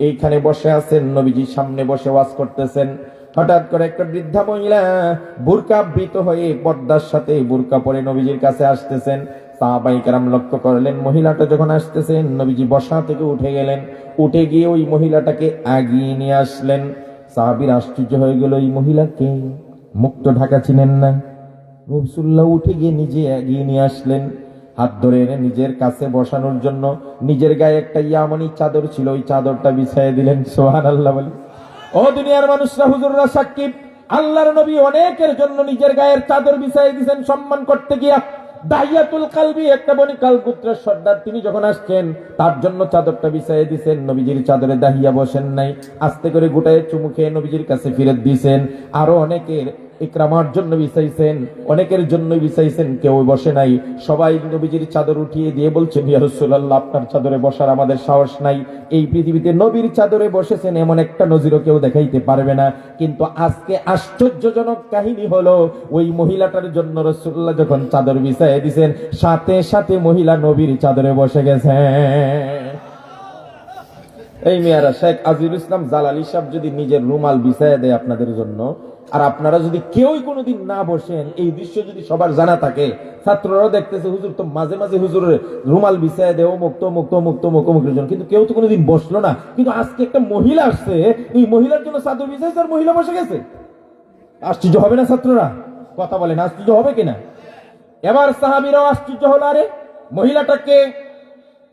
এইখানে বসে আছেন, নবীজির সামনে বসে ওয়াজ করতেছেন। হঠাৎ করে একটা বৃদ্ধা মহিলা বুরকাবৃত হয়ে পর্দার সাথে বুরকা পরে নবীজির কাছে আসতেছেন। সাহাবায়ে কেরাম লক্ষ্য করলেন, মহিলাটা যখন আসতেছেন নবীজি বসা থেকে উঠে গেলেন, উঠে গিয়ে ওই মহিলাটাকে আগিয়ে নিয়ে আসলেন। সাহাবীর আশ্চর্য হয়ে গেল, এই মহিলাকে মুখ তো ঢাকা চিনেন না। রাসূলুল্লাহ উঠে গিয়ে নিজে এগিয়ে নিয়ে আসলেন, হাত ধরে এনে নিজের কাছে বসানোর জন্য নিজের গায়ে একটা ইয়ামানি চাদর ছিল, ওই চাদরটা বিছাইয়ে দিলেন। সুবহানাল্লাহ বলে। ও দুনিয়ার মানুষরা, হুজুররা সাক্ষী, আল্লাহর নবী অনেকের জন্য নিজের গায়ের চাদর বিছাইয়ে দিয়েছেন সম্মান করতে গিয়া। দাহিয়াতুল কালবি, একটা বনি কালগুত্রের সর্দার, তিনি যখন আসছেন তার জন্য চাদরটা বিছাইয়ে দিয়েছেন। নবীজির চাদরে দাহিয়া বসেন নাই, আস্তে করে গুটায়ে চুমু খেয়ে নবীজির কাছে ফিরত দিয়েছেন। আরো অনেকের ইকরামার জন্য বিছাইছেন, অনেকের জন্য বিছাইছেন, কেউ বসে নাই। সবাই নবীজির চাদর উঠিয়ে দিয়ে বলছেন, ইয়া রাসূলুল্লাহ আপনার চাদরে বসার আমাদের সাহস নাই। এই পৃথিবীতে নবীর চাদরে বসেছেন এমন একটা নজিরও কেউ দেখাইতে পারবে না। কিন্তু আজকে আশ্চর্যজনক কাহিনী হলো, ওই মহিলাটার জন্য রাসূলুল্লাহ যখন চাদর বিছাইয়ে দিয়েছেন, সাথে সাথে মহিলা নবীর চাদরে বসে গেছে। এই মেয়ারা, শেখ আজিজুল ইসলাম জালালী সাহেব যদি নিজের রুমাল বিছাইয়ে দেয় আপনাদের জন্য, আর আপনারা যদি কেউই কোনোদিন না বসেন, এই দৃশ্য যদি সবার জানা থাকে, ছাত্ররাও দেখতেছে হুজুর তো মাঝে মাঝে হুজুরের রুমাল বিছাইয়ে দেয় অমুকের জন্য, কিন্তু কেউ তো কোনোদিন বসলো না। কিন্তু আজকে একটা মহিলা আসছে, এই মহিলার জন্য চাদর বিছাইছে আর মহিলা বসে গেছে। আশ্চর্য হবে না ছাত্ররা? কথা বলেন, আশ্চর্য হবে কিনা? এবার সাহাবীরাও আশ্চর্য হলো, আরে মহিলাটাকে।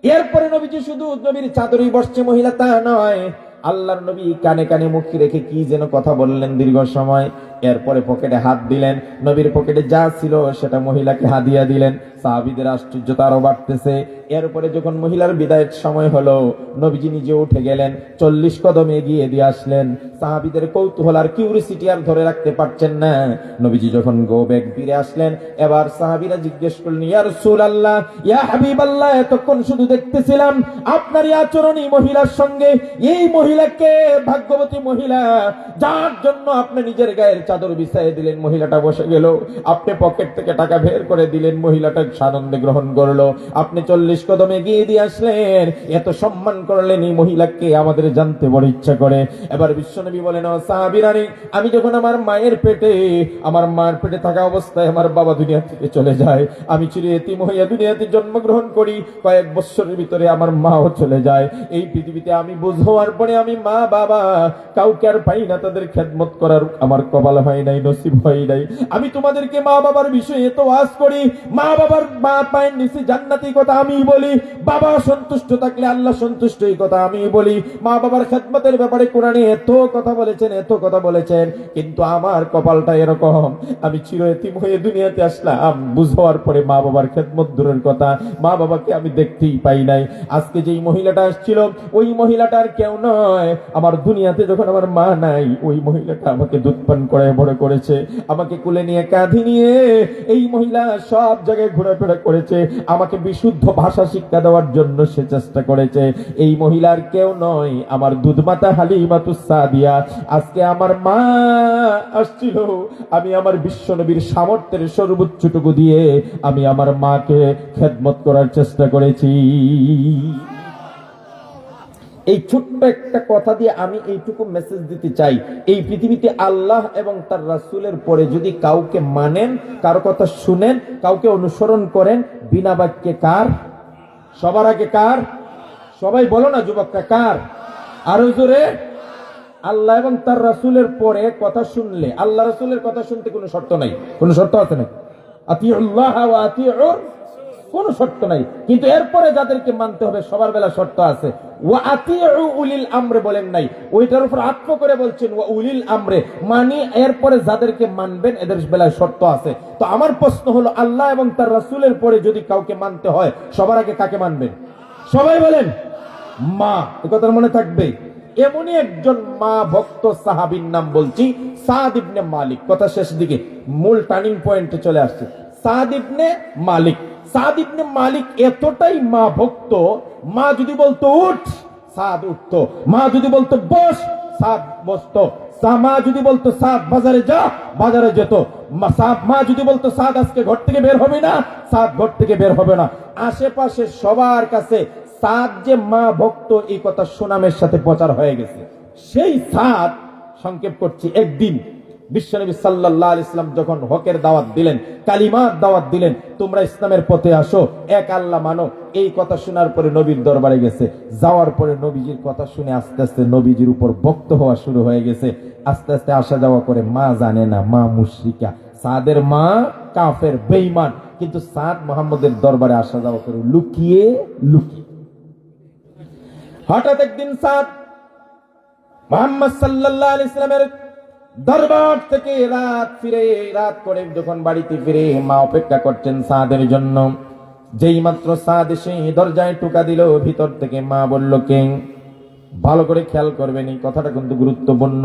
এরপরে নবীজি শুধু নবীর চাদরই বসছে মহিলা তা নয়, আল্লাহর নবী কানে কানে মুখ রেখে কি যেন কথা বললেন দীর্ঘ সময়। এরপরে পকেটে হাত দিলেন, নবীর পকেটে যা ছিল সেটা মহিলাকে হাদিয়া দিলেন। সাহাবীদের আশ্চর্যতা আরো বাড়তেছে। এরপরে যখন মহিলার বিদায়ের সময় হলো, নবীজি নিজে উঠে গেলেন, 40 কদম এগিয়ে দিয়ে আসলেন। সাহাবীদের কৌতূহল আর কিউরিসিটি আর ধরে রাখতে পারছেন না। নবীজি যখন গো ব্যাক ফিরে আসলেন, এবার সাহাবীরা জিজ্ঞেস করলেন, ইয়া রাসূলুল্লাহ, ইয়া হাবিবাল্লাহ, এতক্ষণ শুধু দেখতেছিলাম আপনারই আচরণ এই মহিলার সঙ্গে। এই মহিলাকে ভাগ্যবতী মহিলা, যার জন্য আপনি নিজের গায়ের চাদর বিছাইয়ে দিলেন, মহিলাটা বসে গেল। আপনি পকেট থেকে টাকা বের করে দিলেন, মহিলাটা সানন্দে গ্রহণ করলো। আপনি 40 কদম এগিয়ে দিয়ে আসলেন, এত সম্মান করলেন, এই মহিলাকে আমাদের জানতে বড় ইচ্ছা করে। এবার বিশ্বনবী বলেন, ও সাহাবীরানি, আমি যখন আমার মায়ের পেটে থাকা অবস্থায় আমার বাবা দুনিয়া থেকে চলে যায়, আমি চির এতিম হইয়া দুনিয়াতে জন্মগ্রহণ করি। কয়েক বছরের ভিতরে আমার মাও চলে যায়। এই পৃথিবীতে আমি বুঝ হওয়ার পরে আমি মা বাবা কাউকে আর পাই না, তাদের খেদমত করার আমার কপাল হয় নাই, নসিব হয় নাই। আমি তোমাদেরকে মা বাবার বিষয়ে এত ওয়াজ করি, মা বাবার মা পায়ের নিচে জান্নাতি কথা আমি বলি, বাবা সন্তুষ্ট থাকলে আল্লাহ সন্তুষ্ট, এই কথা আমি বলি। মা বাবার খেদমতের ব্যাপারে কোরআনে এত কথা বলেছেন, কিন্তু আমার কপালটা এরকম, আমি চির এতিম হয়ে দুনিয়াতে আসলাম। বুঝ হওয়ার পরে মা বাবার খেদমত দূরের কথা, মা বাবাকে আমি দেখতেই পাই নাই। আজকে যেই মহিলাটা আসছিল, ওই মহিলাটার কেউ নয়, আমার দুনিয়াতে যখন আমার মা নাই, ওই মহিলাটা আমাকে দুধ পান করে হয়ে বড় করেছে, আমাকে কোলে নিয়ে কাঁধে নিয়ে এই মহিলা সব জায়গায় ঘোরাফেরা করেছে, আমাকে বিশুদ্ধ ভাষা শিক্ষা দেওয়ার জন্য সে চেষ্টা করেছে। এই মহিলার কেউ নয়, আমার দুধমাতা হালিমাতুস সাদিয়া। আজকে আমার মা আসছিল, আমি আমার বিশ্বনবীর সামর্থ্যের সর্বোচ্চটুকু দিয়ে আমি আমার মাকে খেদমত করার চেষ্টা করেছি। এই ছোট্ট একটা কথা দিয়ে আমি এইটুকু মেসেজ দিতে চাই, এই পৃথিবীতে আল্লাহ এবং তার রাসূলের পরে যদি কাউকে মানেন, কারো কথা শুনেন, কাউকে অনুসরণ করেন, বিনা বাক্যে কার? সবার আগে কার? সবাই বলো না যুবকরা, কার? আরো জোরে। আল্লাহ এবং তার রাসূলের পরে কথা শুনলে, আল্লাহ রাসূলের কথা শুনতে কোনো শর্ত নাই। কোনো শর্ত আছে নাকি? আতিউল্লাহ ওয়া আতিউর, কোনো শর্ত নাই। কিন্তু এরপরে যাদেরকে মানতে হবে সবার বেলা শর্ত আছে। ওয়া আতিউ উলিল আমরে বলেন নাই, ওইটার উপর আত্ম করে বলছেন ওয়া উলিল আমরে, মানে এরপরে যাদেরকে মানবেন এদের বেলায় শর্ত আছে। তো আমার প্রশ্ন হলো, আল্লাহ এবং তার রাসূলের পরে যদি কাউকে মানতে হয় সবার আগে কাকে মানবেন? সবাই বলেন মা। এই কথার মনে থাকবে। এমনই একজন মা ভক্ত সাহাবীর নাম বলছি, সাদ ইবনে মালিক। কথা শেষ দিকে, মূল টার্নিং পয়েন্টে চলে আসছে। সাদ ইবনে মালিক, সাদ ইবনে মালিক এতটাই মা ভক্ত, মা যদি বলতো উঠ, সাদ উঠতো। মা যদি বলতো বস, সাদ বসতো। মা যদি বলতো সাদ বাজারে যা, বাজারে যেত। মা যদি বলতো সাদ আজকে ঘর থেকে বের হবে না, সাদ ঘর থেকে বের হবে না। আশেপাশে সবার কাছে সাদ যে মা ভক্ত এই কথা সুনামের সাথে প্রচার হয়ে গেছে। সেই সাদ, সংক্ষেপ করছি, একদিন বিশ্বনবী সাল্লাল্লাহু আলাইহি ওয়াসাল্লাম যখন হকের দাওয়াত দিলেন, কালিমার দাওয়াত দিলেন, তোমরা ইসলামের পথে আসো, এক আল্লাহ মানো, এই কথা শোনার পরে নবীর দরবারে গেছে। যাওয়ার পরে নবীজির কথা শুনে আস্তে আস্তে নবীজির উপর ভক্ত হওয়া শুরু হয়ে গেছে। আস্তে আস্তে আসা যাওয়া করে, মা জানে না, মা মুশরিকা, সাদের মা কাফের, বেঈমান। কিন্তু সাদ মুহাম্মদের দরবারে আসা যাওয়া করে লুকিয়ে লুকিয়ে। হঠাৎ একদিন সাদ মুহাম্মদ সাল্লাল্লাহু আলাইহি ওয়াসাল্লামের দরবার থেকে রাত করে যখন বাড়িতে ফিরে, মা অপেক্ষা করছেন সাদের জন্য। যেই মাত্র সাদ এসে দরজায় টোকা দিল, ভিতর থেকে মা বলল কে? ভালো করে খেয়াল করবেন, এই কথাটা কিন্তু গুরুত্বপূর্ণ।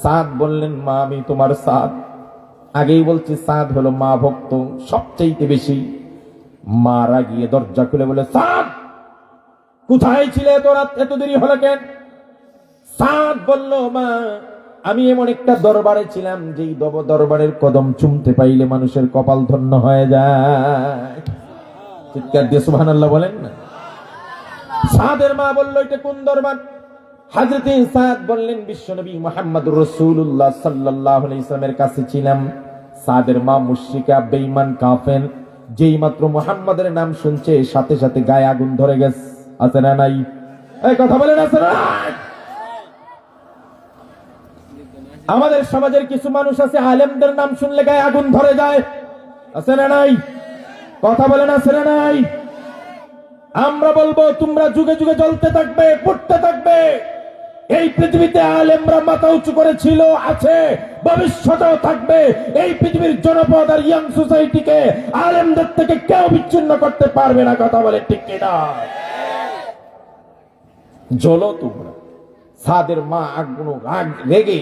সাদ বললেন, মা আমি তোমার সাদ। আগেই বলছি সাদ হলো মা ভক্ত সবচাইতে বেশি। মা রাগিয়ে দরজা খুলে বলে, সাদ কোথায় ছিলে এত রাত, এত দেরি হলো কেন? সাদ বলল, মা আমি এমন একটা দরবারে ছিলাম, যেই দরবারের কদম চুমতে পাইলে মানুষের কপাল ধন্য হয়ে যায়। চিৎকার দিয়ে সুবহানাল্লাহ বলেন না। সাদের মা বলল, এটা কোন দরবার? হযরতে সাদ বললেন, বিশ্বনবী মুহাম্মদুর রাসূলুল্লাহ সাল্লাল্লাহু আলাইহি ওয়াসাল্লামের কাছে ছিলাম। সাদের মা মুশরিকা, বেঈমান, কাফের। যেই মাত্র মুহাম্মাদের নাম শুনছে সাথে সাথে গায়ে আগুন ধরে গেছে। আছে না নাই? এই কথা বলেন, আছে না? আমাদের সমাজের কিছু মানুষ আছে, আলেমদের নাম শুনলে গায়ে আগুন ধরে যায়। আছে না নাই? কথা বলেন, আছে না নাই? আমরা বলবো, তোমরা যুগে যুগে জ্বলতে থাকবে, পড়তে থাকবে। এই পৃথিবীতে আলেমরা মাথা উঁচু করেছিল, আছে, ভবিষ্যতেও থাকবে। এই পৃথিবীর জনপদ আর ইয়াং সোসাইটিকে আলেমদের থেকে কেউ বিচ্ছিন্ন করতে পারবে না। কথা বলে ঠিক কিনা? জ্বলো তোমরা। সাদের মা আগুন রেগে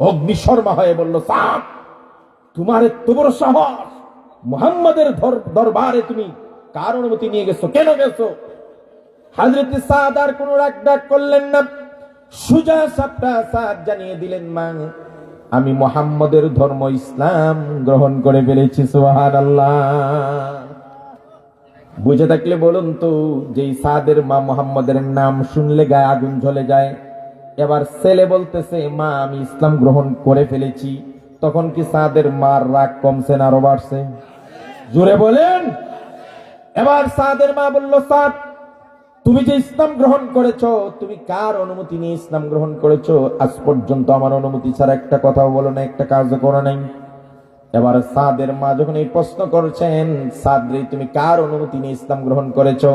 অগ্নিশর্মা হয়ে বলল, সাদ তোমার এত বড় সাহস, মুহাম্মাদের দরবারে তুমি কার অনুমতি নিয়ে গেছো, কেন গেছো? হযরত সাদ আর কোন রাগ ডাক করলেন না, সুজা সাপটা সাদ জানিয়ে দিলেন, মা আমি মুহাম্মাদের ধর্ম ইসলাম গ্রহণ করে ফেলেছি। সুবহানাল্লাহ। বুঝে থাকলে বলুন তো, যেই সাদের মা মুহাম্মাদের নাম শুনলে গায়ে আগুন জ্বলে যায়, এবার ছেলে বলতেছে, মা আমি ইসলাম গ্রহণ করে ফেলেছি, তখন কি সাদের মার রাগ কমছে না আরো বাড়ছে? জোরে বলেন। এবার সাদের মা বলল, সাদ তুমি যে ইসলাম গ্রহণ করেছো, তুমি কার অনুমতি নিয়ে ইসলাম গ্রহণ করেছো? আজ পর্যন্ত আমার অনুমতি ছাড়া একটা কথাও বলো না, একটা কাজও করো নাই। এবার সাদের মা যখন এই প্রশ্ন করছেন, সাদ রে তুমি কার অনুমতি নিয়ে ইসলাম গ্রহণ করেছো?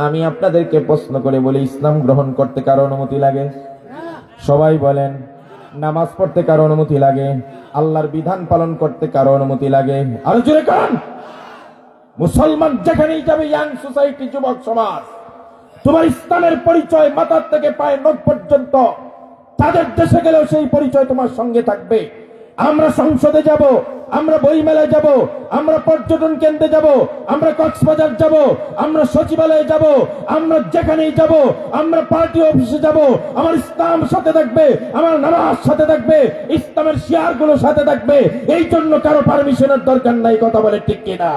আমি আপনাদেরকে প্রশ্ন করে বলি, ইসলাম গ্রহণ করতে কার অনুমতি লাগে? সবাই বলেন। নামাজ পড়তে কার অনুমতি লাগে? আল্লাহর বিধান পালন করতে কার অনুমতি লাগে? আরো জোরে কান। মুসলমান যেখানেই যাবে, ইয়াং সোসাইটি, যুবক সমাজ, তোমার ইসলামের পরিচয় মাথার থেকে পায়ের নখ পর্যন্ত, তাদের দেশে গেলেও সেই পরিচয় তোমার সঙ্গে থাকবে। আমরা সংসদে যাব, আমরা বইমেলায় যাব, আমরা পর্যটন কেন্দ্রে যাব, আমরা কক্সবাজার যাব, আমরা সচিবালয়ে যাব, আমরা যেখানেই যাব, আমরা পার্টি অফিসে যাব, আমার ইসলাম সাথে থাকবে, আমার নামাজ সাথে থাকবে, ইসলামের শিয়ারগুলো সাথে থাকবে। এই জন্য কারো পারমিশনের দরকার নাই। কথা বলে ঠিক কিনা?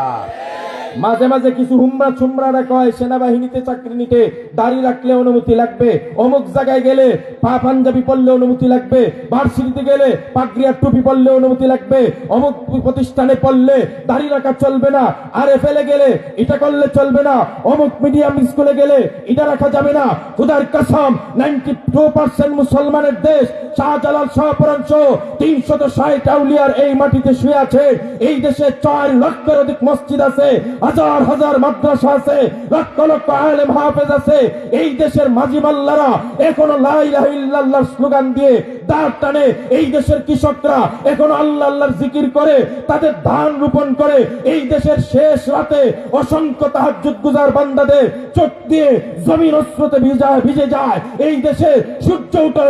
মাঝে মাঝে কিছু হুমরা ছুমরারা কয় সেনাবাহিনীতে চাকরি নিতে দাড়ি রাখলে অনুমতি লাগবে, অমুক জায়গায় গেলে পা পাঞ্জাবি পরলে অনুমতি লাগবে, ভার্সিটিতে গেলে পাগড়িয়ার টুপি পরলে অনুমতি লাগবে, অমুক প্রতিষ্ঠানে পড়লে দাড়ি রাখা চলবে না, আর এফএলে গেলে এটা করলে চলবে না, অমুক মিডিয়াম স্কুলে গেলে এটা রাখা যাবে না। খুদার কসম, 92% মুসলমানের দেশ, শাহজালাল শাহপুরান সহ 360 আউলিয়ার এই মাটিতে শুয়ে আছে। এই দেশে 4 লক্ষের অধিক মসজিদ আছে, হাজার হাজার মাদ্রাসা আছে, লক্ষ লক্ষ আলেম হাফেজ আছে। এই দেশের মাঝি মাল্লারা এখনো লা ইলাহা ইল্লাল্লাহর স্লোগান দিয়ে দাঁড় টানে। এই দেশের কৃষকরা এখনো আল্লাহ আল্লাহর জিকির করে তাদের ধান রোপণ করে। এই দেশের শেষ রাতে অসংখ্য তাহাজ্জুদ গুজার বান্দাদের চোখ দিয়ে জমিন অস্রোতে ভিজে যায়। এই দেশে সূর্য উঠে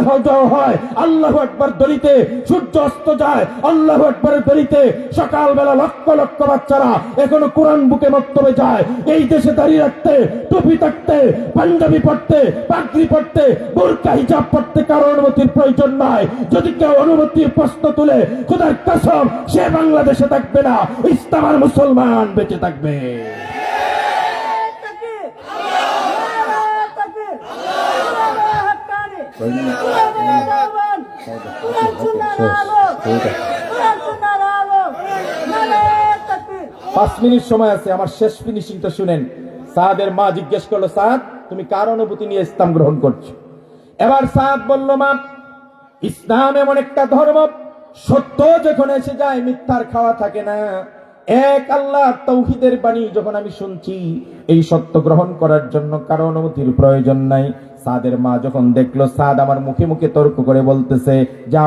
হয় আল্লাহু আকবার দলিতে, সূর্য অস্ত যায় আল্লাহু আকবারের দলিতে। সকালবেলা লক্ষ লক্ষ বাচ্চারা এখনো কোরআন বুকে মক্তবে যায়। এই দেশে দাঁড়িয়ে রাখতে, টুপি থাকতে, পাঞ্জাবি পড়তে, পাগড়ি পড়তে, বোরকা হিজাব পড়তে কারো অনুমতির প্রয়োজন নাই। যদি কেউ অনুমতির প্রশ্ন তুলে, খোদার কসম সে বাংলাদেশে থাকবে না, ইসলাম আর মুসলমান বেঁচে থাকবে। পাঁচ মিনিট সময় আছে, আমার শেষ ফিনিশিংটা শুনেন। সাদের মা জিজ্ঞেস করলো, সাদ তুমি কার অনুভূতি নিয়ে ইসলাম গ্রহণ করছো? এবার সাদ বলল, মা ইসলাম এমন একটা ধর্ম, সত্য যখন এসে যায় মিথ্যার খাওয়া থাকে না। এক আল্লাহ তাওহীদের বাণী যখন আমি শুনছি, এই সত্য গ্রহণ করার জন্য কারো অনুমতির প্রয়োজন নাই। সাদের মা যখন দেখলো সাদ আমার মুখে মুখে তর্ক করে বলতেছে, যা